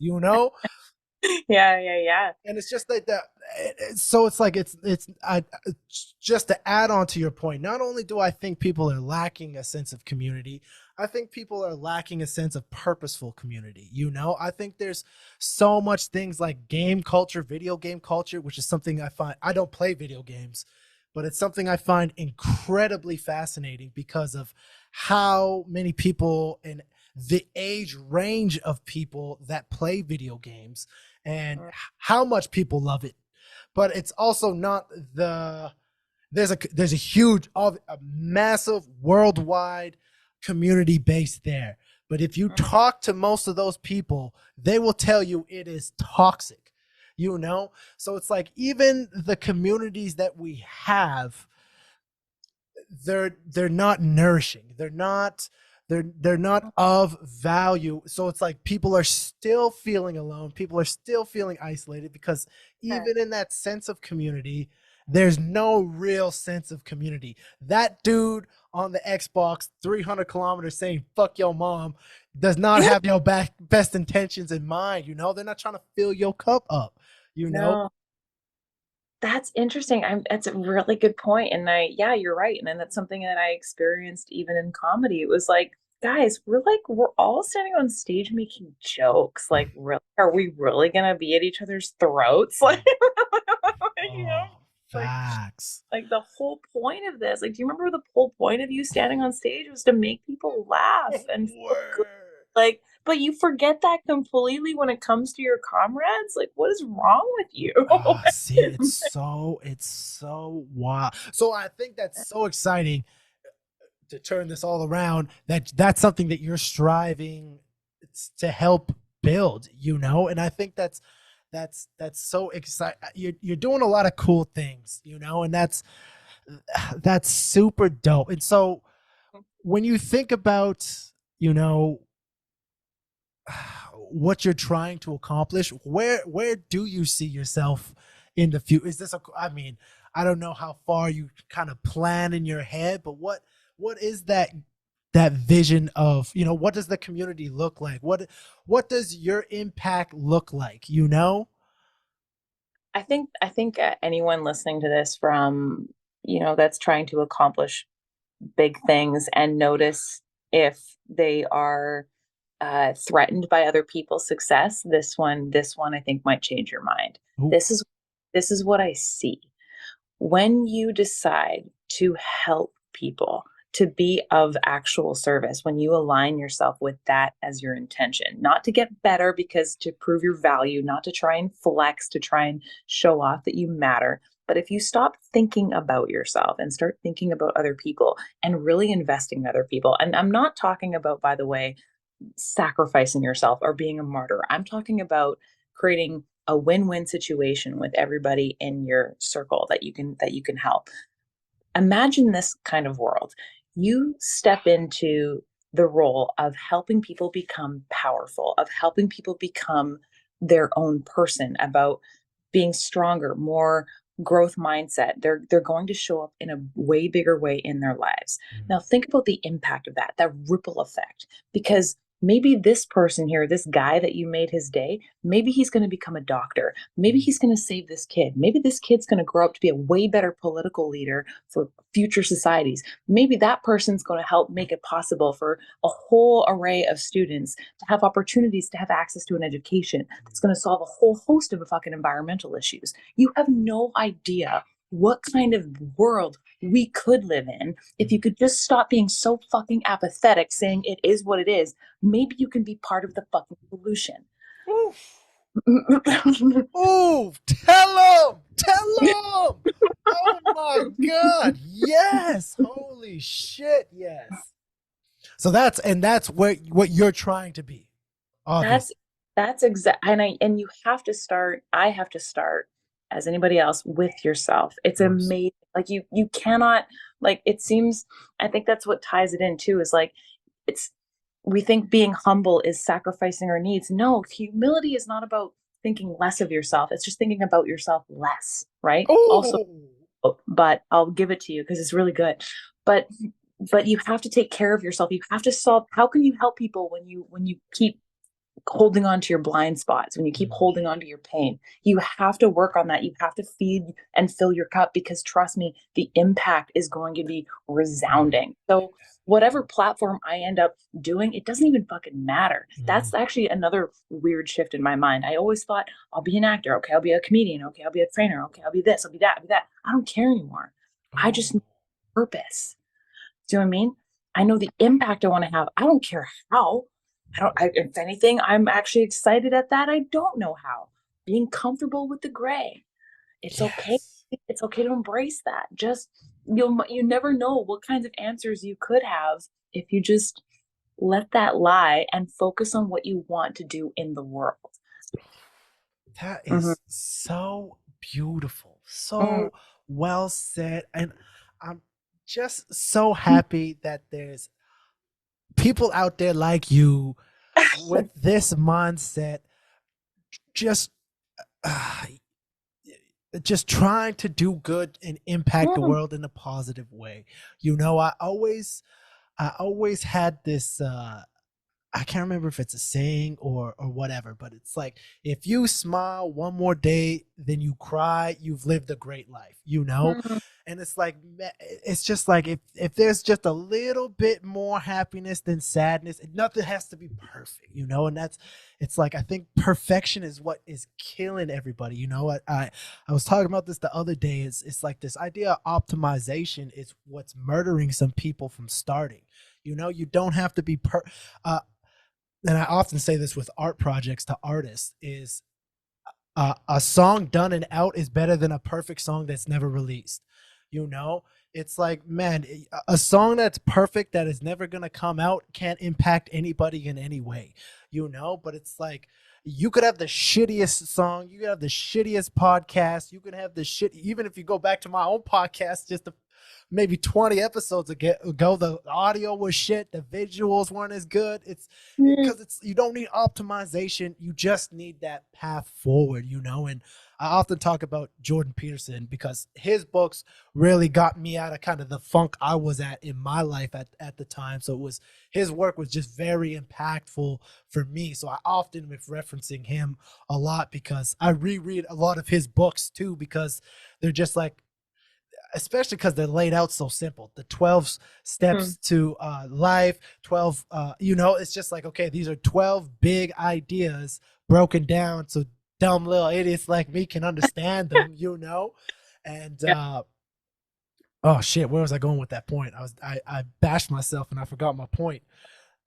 Yeah, yeah, yeah. And it's just like that. So it's like just to add on to your point. Not only do I think people are lacking a sense of community, I think people are lacking a sense of purposeful community. I think there's so much things like game culture, video game culture, which is something I find. I don't play video games, but it's something I find incredibly fascinating because of how many people and the age range of people that play video games and Mm. how much people love it. But it's also not the there's a huge a massive worldwide community base there. But if you Mm. talk to most of those people, they will tell you it is toxic. So it's like even the communities that we have, they're not nourishing. They're not of value. So it's like people are still feeling alone. People are still feeling isolated because Yeah. even in that sense of community, there's no real sense of community. That dude on the Xbox 300 kilometers saying fuck your mom does not have your best intentions in mind. They're not trying to fill your cup up, you know? No. That's interesting. That's a really good point, and yeah, you're right, and then that's something that I experienced even in comedy. It was like, guys, we're all standing on stage making jokes. Like, really, are we really gonna be at each other's throats? Like, Oh, like facts. the whole point of this. Like, do you remember the whole point of you standing on stage was to make people laugh and feel good? Word. Like, but you forget that completely when it comes to your comrades. Like, what is wrong with you? See, it's so wild. So I think that's so exciting to turn this all around. That's something that you're striving to help build, and I think that's so exciting. You're doing a lot of cool things, and that's super dope. And so when you think about, you know, what you're trying to accomplish, where do you see yourself in the future? Is this I mean, I don't know how far you kind of plan in your head, but what is that vision of, what does the community look like? What does your impact look like? I think anyone listening to this from, that's trying to accomplish big things and notice if they are threatened by other people's success, this one I think might change your mind. Ooh. This is what I see. When you decide to help people, to be of actual service, when you align yourself with that as your intention, not to get better because to prove your value, not to try and flex, to try and show off that you matter. But if you stop thinking about yourself and start thinking about other people and really investing in other people, and I'm not talking about, by the way, sacrificing yourself or being a martyr. I'm talking about creating a win-win situation with everybody in your circle that you can help. Imagine this kind of world. You step into the role of helping people become powerful, of helping people become their own person, about being stronger, more growth mindset. They're going to show up in a way bigger way in their lives. Now think about the impact of that ripple effect, because maybe this person here, this guy that you made his day, maybe he's going to become a doctor. Maybe he's going to save this kid. Maybe this kid's going to grow up to be a way better political leader for future societies. Maybe that person's going to help make it possible for a whole array of students to have opportunities to have access to an education that's going to solve a whole host of fucking environmental issues. You have no idea what kind of world we could live in if you could just stop being so fucking apathetic, saying it is what it is. Maybe you can be part of the fucking solution. Oof. Oh, tell him, tell him. Oh my God, yes, holy shit, yes. So that's what you're trying to be, That's obviously. that's exact and you have to start, I have to start as anybody else with yourself. It's Of course. amazing. Like you cannot, like, it seems, I think that's what ties it in too, is like, it's, we think being humble is sacrificing our needs. No, humility is not about thinking less of yourself. It's just thinking about yourself less, right? Also, Oh, but I'll give it to you because it's really good. But you have to take care of yourself. You have to solve, how can you help people when you keep holding on to your blind spots, when you keep holding on to your pain? You have to work on that. You have to feed and fill your cup, because trust me, the impact is going to be resounding. So whatever platform I end up doing, it doesn't even fucking matter. mm-hmm. That's actually another weird shift in my mind. I always thought, I'll be an actor, okay, I'll be a comedian, okay, I'll be a trainer, okay, I'll be this, I'll be that, I'll be that. I don't care anymore. I just Oh, need purpose. Do you know what I mean? I know the impact I want to have. I don't care how. If anything, I'm actually excited at that. I don't know how. Being comfortable with the gray. It's okay. yes. It's okay to embrace that. Just, you never know what kinds of answers you could have if you just let that lie and focus on what you want to do in the world. That Mm-hmm. is so beautiful, Mm-hmm. so well said, and I'm just so happy that there's people out there like you with this mindset, just uh, just trying to do good and impact the world in a positive way. You know, I always had this I can't remember if it's a saying or whatever, but it's like, if you smile one more day than you cry, you've lived a great life, you know? Mm-hmm. And it's like, it's just like, if there's just a little bit more happiness than sadness, nothing has to be perfect, you know? And it's like, I think perfection is what is killing everybody, you know? I was talking about this the other day. It's like this idea of optimization is what's murdering some people from starting. You know, you don't have to be uh, and I often say this with art projects to artists, is a song done and out is better than a perfect song that's never released. You know, it's like, man, a song that's perfect that is never going to come out can't impact anybody in any way, you know? But it's like, you could have the shittiest song, you could have the shittiest podcast, you could have the shit. Even if you go back to my own podcast, just maybe 20 episodes ago, the audio was shit, the visuals weren't as good. It's because it's, you don't need optimization, you just need that path forward, you know? And I often talk about Jordan Peterson because his books really got me out of kind of the funk I was in my life at the time. So his work was just very impactful for me. So I often am referencing him a lot because I reread a lot of his books too, because they're just like, especially because they're laid out so simple. The 12 steps to life, 12, it's just like, okay, these are 12 big ideas broken down so dumb little idiots like me can understand them, you know? And, Yeah, oh shit, where was I going with that point? I bashed myself and I forgot my point.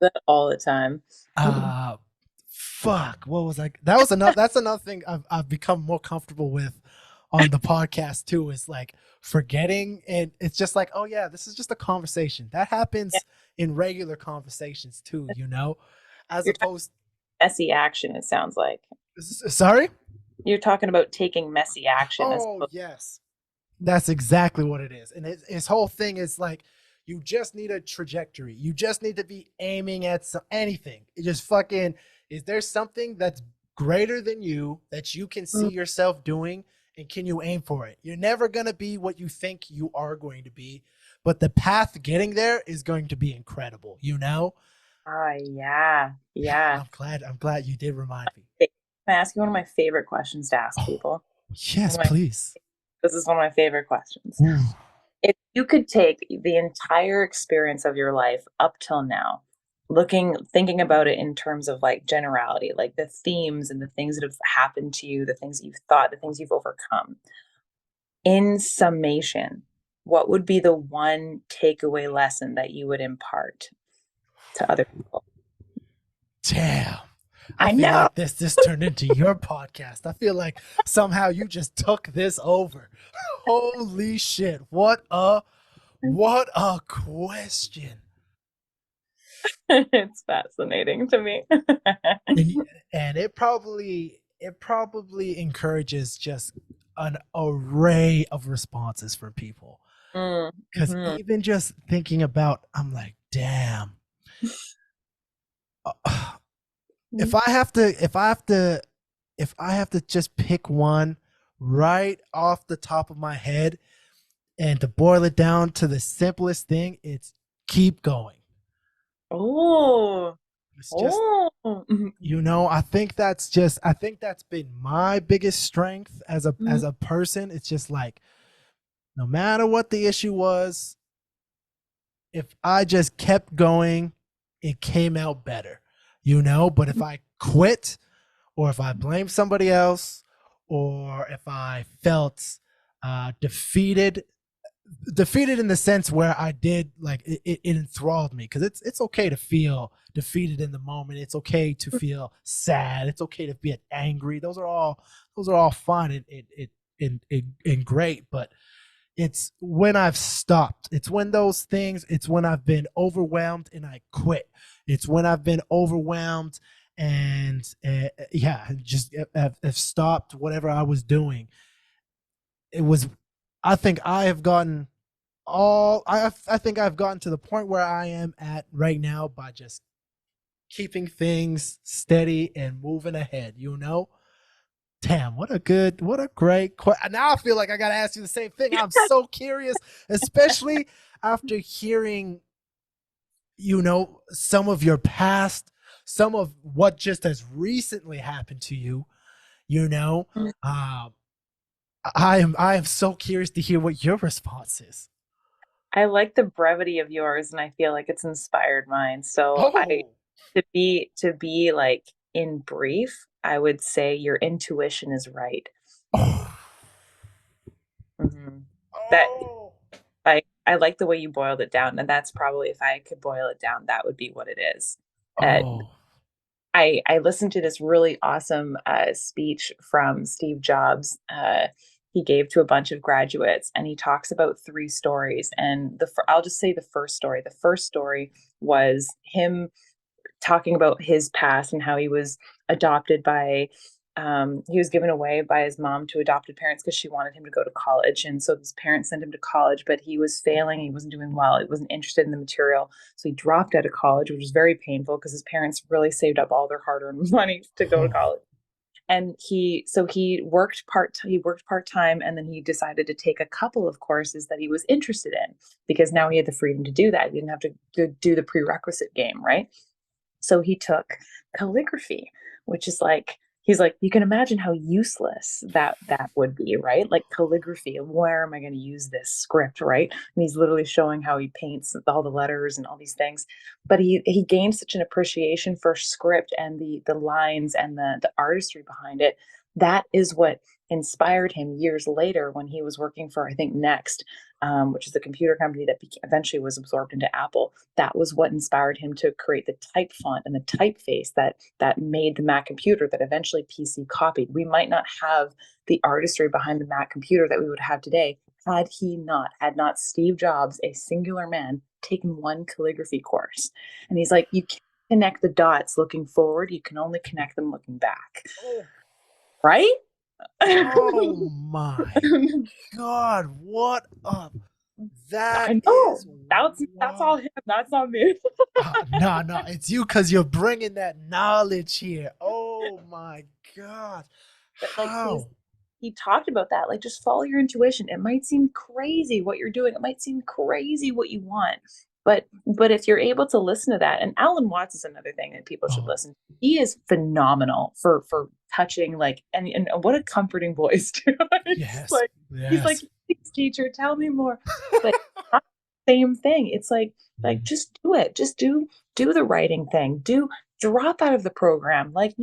that all the time. Uh, fuck, what was I? That's another thing I've become more comfortable with on the podcast too, is like forgetting. And it's just like, oh yeah, this is just a conversation that Yeah. happens in regular conversations too, you know, as You're talking opposed. messy action, it sounds like. Sorry. You're talking about taking messy action as Oh opposed. yes, that's exactly what it is. And his whole thing is like, you just need a trajectory. You just need to be aiming at anything. It just fucking, is there something that's greater than you that you can see Mm. yourself doing, and can you aim for it? You're never going to be what you think you are going to be, but the path getting there is going to be incredible, you know? Ah, yeah, Yeah, yeah. I'm glad you did remind me. Can I ask you one of my favorite questions to ask Oh, people? yes, One of my, please. this is one of my favorite questions. Ooh. If you could take the entire experience of your life up till now, thinking about it in terms of like generality, like the themes and the things that have happened to you, the things that you've thought, the things you've overcome, in summation, what would be the one takeaway lesson that you would impart to other people? Damn. I I feel know. like this turned into your podcast. I feel like somehow you just took this over. Holy shit. What a question. It's fascinating to me. And it probably encourages just an array of responses from people. Cuz Mm-hmm. even just thinking about, I'm like, damn. uh, if I have to just pick one right off the top of my head, and to boil it down to the simplest thing, it's keep going. Oh, It's just, oh. Mhm. I think that's been my biggest strength as a person. It's just like, no matter what the issue was, if I just kept going, it came out better. But if I quit, or if I blamed somebody else, or if I felt defeated, in the sense where I did, like, it enthralled me, because it's okay to feel defeated in the moment. It's okay to feel sad. It's okay to be angry. Those are all fun and great. But it's when I've stopped. It's when I've been overwhelmed and I quit. It's when I've been overwhelmed and yeah, just have stopped whatever I was doing. It was, I think I have gotten I think I've gotten to the point where I am at right now by just keeping things steady and moving ahead. Damn, what a great question. Now I feel like I got to ask you the same thing. I'm so curious, especially after hearing, some of your past, some of what just has recently happened to you. You know, uh, I am so curious to hear what your response is. I like the brevity of yours, and I feel like it's inspired mine. So I Oh, to be like in brief, I would say your intuition is right. oh, Hmm. That oh, I like the way you boiled it down, and that's probably if I could boil it down, that would be what it is. Uh, oh. I listened to this really awesome speech from Steve Jobs. He gave to a bunch of graduates, and he talks about three stories. And I'll just say the first story. The first story was him talking about his past and how he was adopted by he was given away by his mom to adopted parents because she wanted him to go to college, and so his parents sent him to college, but he was failing, he wasn't doing well, he wasn't interested in the material, so he dropped out of college, which was very painful because his parents really saved up all their hard-earned money to go to college. And he worked part time, and then he decided to take a couple of courses that he was interested in, because now he had the freedom to do that. He didn't have to do the prerequisite game, right? So he took calligraphy, which is like, he's like, you can imagine how useless that would be, right? Like calligraphy, where am I going to use this script, right? And he's literally showing how he paints all the letters and all these things. But he gained such an appreciation for script and the lines and the artistry behind it. That is what inspired him years later when he was working for, I think, Next, which is the computer company that eventually was absorbed into Apple. That was what inspired him to create the type font and the typeface that made the Mac computer that eventually PC copied. We might not have the artistry behind the Mac computer that we would have today had not Steve Jobs, a singular man, taken one calligraphy course. And he's like, you can't connect the dots looking forward, you can only connect them looking back. Oh, Right? oh my God! What up? That I know. is That's all wow. him. That's not me. No, no, it's you, because you're bringing that knowledge here. Oh my God! But like How? he talked about that, like, just follow your intuition. It might seem crazy what you're doing, it might seem crazy what you want, but if you're able to listen to that. And Alan Watts is another thing that people should Oh, listen to. He is phenomenal for touching, like, and what a comforting voice too. He's yes, like, he's like, yes. "Please, teacher, tell me more." But not the same thing. It's like just do it, just do the writing thing, do drop out of the program, like,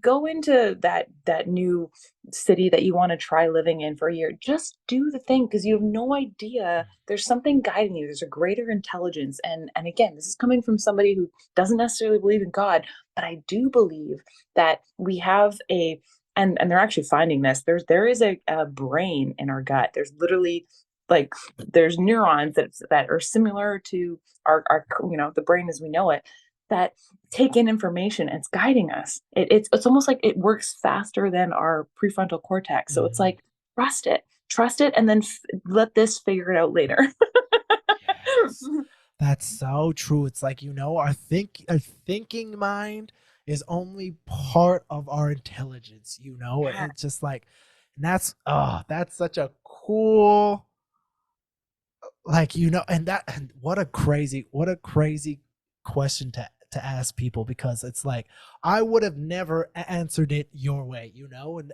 go into that new city that you want to try living in for a year. Just do the thing because you have no idea. There's something guiding you. There's a greater intelligence. And again, this is coming from somebody who doesn't necessarily believe in God, but I do believe that we have a and they're actually finding this. There is a brain in our gut. There's literally like there's neurons that are similar to our the brain as we know it, that take in information and it's guiding us. It's almost like it works faster than our prefrontal cortex. So it's Mhm. like trust it, and then let this figure it out later. Yes. That's so true. It's like, our thinking mind is only part of our intelligence, Yeah. It's just like, and that's such a cool, like, and what a crazy question to ask people, because it's like I would have never answered it your way, and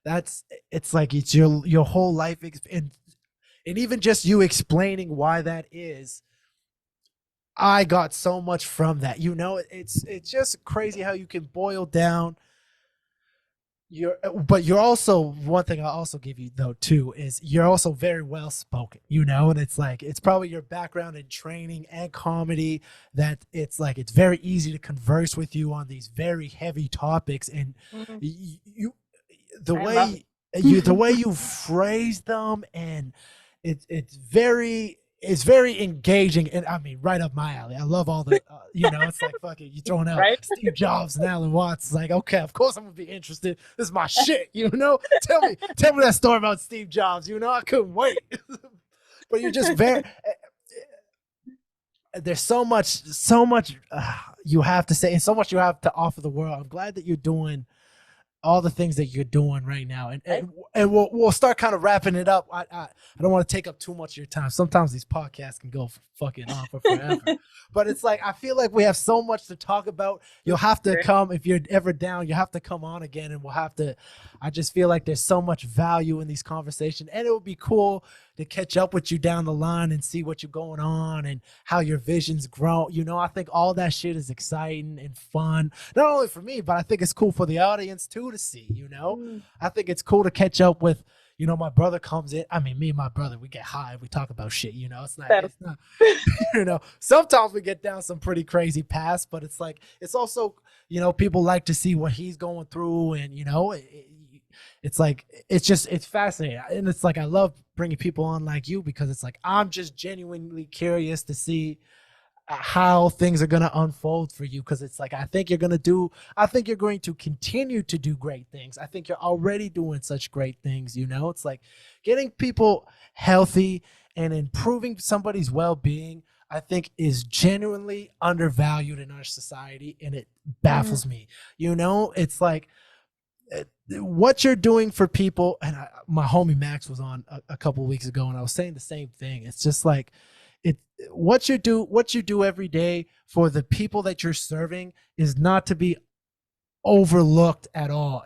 that's it's like it's your whole life, and even just you explaining why that is, I got so much from that. It's just crazy how you can boil down but you're also, one thing I also give you though too is you're also very well spoken, and it's like it's probably your background in training and comedy, that it's like it's very easy to converse with you on these very heavy topics, and Mm, you the I love way you phrase them, and it's very engaging, and I mean, right up my alley. I love all the it's like fucking you throwing out right. Steve Jobs and Alan Watts. It's like, okay, of course I'm gonna be interested. This is my shit. Tell me that story about Steve Jobs. I couldn't wait. But you're just very there's so much you have to say, and so much you have to offer the world. I'm glad that you're doing all the things that you're doing right now, and Right? and, and we'll start kind of wrapping it up. I don't want to take up too much of your time. Sometimes these podcasts can go for fucking on for forever, but it's like I feel like we have so much to talk about. You'll have to come, if you're ever down, you have to come on again, and we'll have to. I just feel like there's so much value in these conversations, and it would be cool to catch up with you down the line and see what you're going on and how your visions grow. I think all that shit is exciting and fun, not only for me, but I think it's cool for the audience too to see. Mm, I think it's cool to catch up with. My brother comes in. I mean, me and my brother, we get high, we talk about shit. It's not. that It's not. Sometimes we get down some pretty crazy paths, but it's like it's also, people like to see what he's going through, and it's like it's fascinating, and it's like I love bringing people on like you, because it's like I'm just genuinely curious to see how things are going to unfold for you, because it's like I think you're going to continue to do great things. I think you're already doing such great things. It's like getting people healthy and improving somebody's well-being, I think, is genuinely undervalued in our society, and it mm, baffles me. It's like what you're doing for people, and my homie Max was on a couple of weeks ago, and I was saying the same thing. It's just like it what you do every day for the people that you're serving is not to be overlooked at all.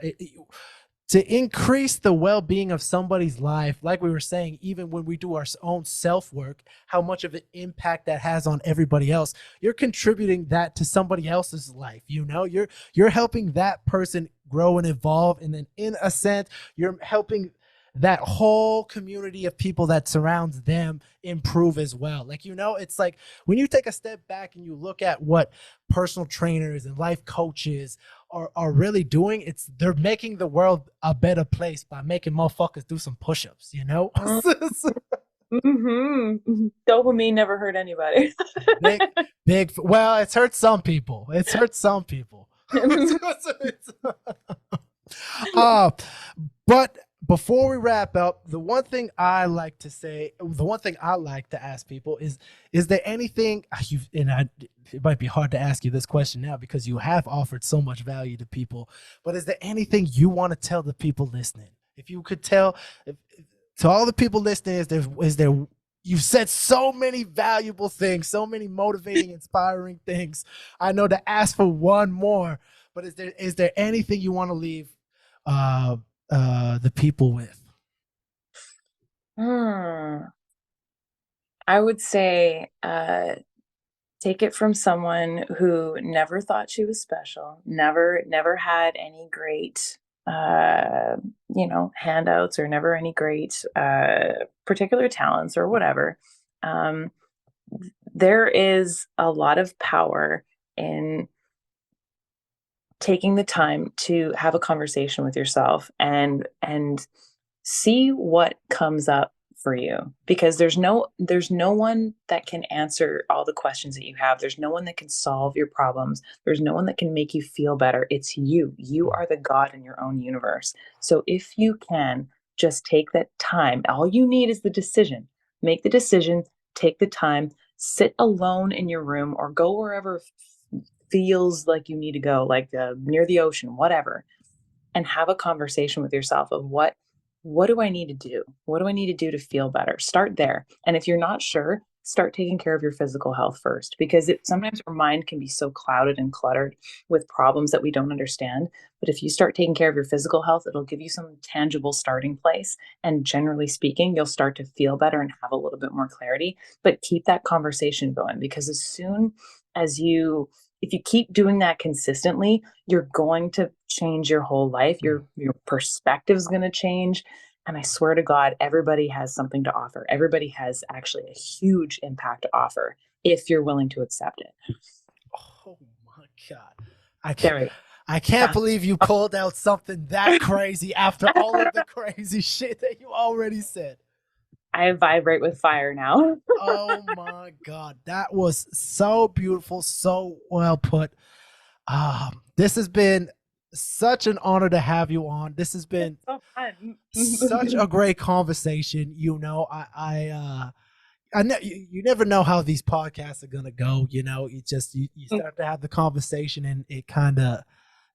To increase the well-being of somebody's life, like we were saying, even when we do our own self-work, how much of an impact that has on everybody else. You're contributing that to somebody else's life. You're helping that person grow and evolve, and then in a sense you're helping that whole community of people that surrounds them improve as well. Like, it's like when you take a step back and you look at what personal trainers and life coaches are really doing, they're making the world a better place by making motherfuckers do some push-ups. mm, dopamine never hurt anybody. big well, it's hurt some people. uh but before we wrap up, the one thing I like to ask people is there anything it might be hard to ask you this question now because you have offered so much value to people, but is there anything you want to tell the people listening? If you could tell, to all the people listening, is there you've said so many valuable things, so many motivating, inspiring things. I know to ask for one more, but is there anything you want to leave uh the people with? Hmm. I would say Take it from someone who never thought she was special, never had any great, handouts, or never any great particular talents or whatever. Um, there is a lot of power in taking the time to have a conversation with yourself and see what comes up for you, because there's no one that can answer all the questions that you have. There's no one that can solve your problems. There's no one that can make you feel better. It's you are the god in your own universe. So if you can just take that time, all you need is the decision. Make the decision, take the time, sit alone in your room or go wherever feels like you need to go, like near the ocean, whatever, and have a conversation with yourself of what do I need to do? What do I need to do to feel better? Start there. And if you're not sure, start taking care of your physical health first, because sometimes our mind can be so clouded and cluttered with problems that we don't understand. But if you start taking care of your physical health, it'll give you some tangible starting place. And generally speaking, you'll start to feel better and have a little bit more clarity. But keep that conversation going, because as soon as if you keep doing that consistently, you're going to change your whole life. Your perspective is going to change. And I swear to God, everybody has something to offer. Everybody has actually a huge impact to offer if you're willing to accept it. Oh my God. I can't believe you pulled out something that crazy after all of the crazy shit that you already said. I vibrate with fire now. Oh my God. That was so beautiful. So well put. This has been such an honor to have you on. This has been so fun. Such a great conversation. I know you never know how these podcasts are gonna go. You start to have the conversation and it kind of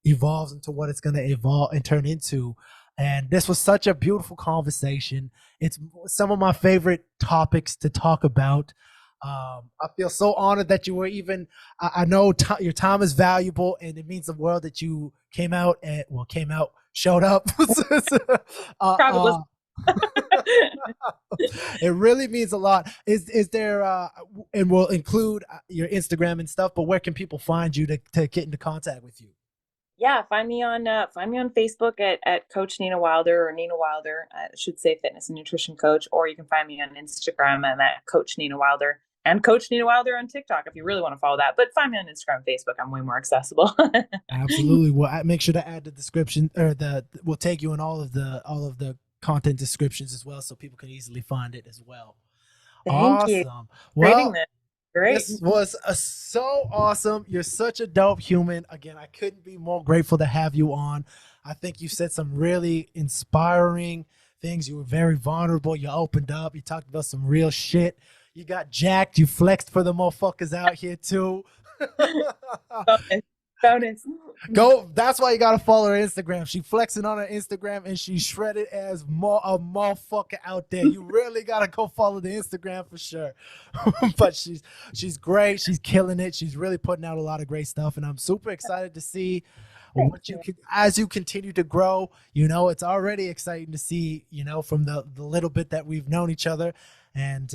evolves into what it's gonna evolve and turn into. And this was such a beautiful conversation. It's some of my favorite topics to talk about. I feel so honored that you were even. I know your time is valuable, and it means the world that you showed up. It really means a lot. Is there? And we'll include your Instagram and stuff. But where can people find you to get into contact with you? Yeah, find me on Facebook at Coach Nina Wilder, or Nina Wilder. I should say fitness and nutrition coach, or you can find me on Instagram at Coach Nina Wilder, and Coach Nina Wilder on TikTok if you really want to follow that. But find me on Instagram, Facebook. I'm way more accessible. Absolutely. Well, I make sure to add the description, or we'll take you in all of the content descriptions as well, so people can easily find it as well. Thank you. Well, Great. This was so awesome. You're such a dope human. Again, I couldn't be more grateful to have you on. I think you said some really inspiring things. You were very vulnerable. You opened up. You talked about some real shit. You got jacked. You flexed for the motherfuckers out here too. Bonus. Go. That's why you gotta follow her Instagram. She flexing on her Instagram and she's shredded as a motherfucker out there. You really gotta go follow the Instagram for sure. But she's great. She's killing it. She's really putting out a lot of great stuff, and I'm super excited to see what you can as you continue to grow. It's already exciting to see. From the little bit that we've known each other, and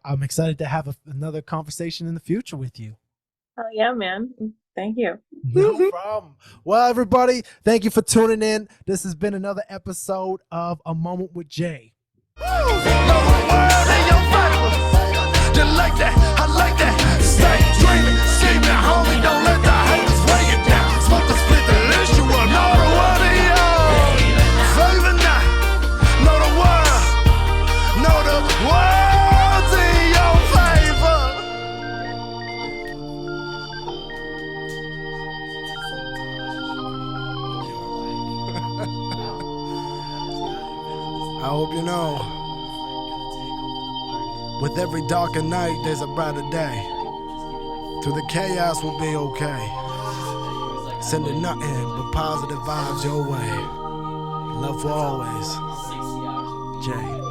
I'm excited to have another conversation in the future with you. Oh yeah, man. Thank you. No problem. Well, everybody, thank you for tuning in. This has been another episode of A Moment with Jay. Just like that, I like that. Stay dreaming, scheming, homie. Don't let the haters weigh you down. Smoke the split, the list you are. Know the word of y'all. Favor not. Know the word. Know the words in your favor. I hope you know, with every darker night, there's a brighter day. Through the chaos, we'll be okay. Sending nothing but positive vibes your way. Love for always. Jay.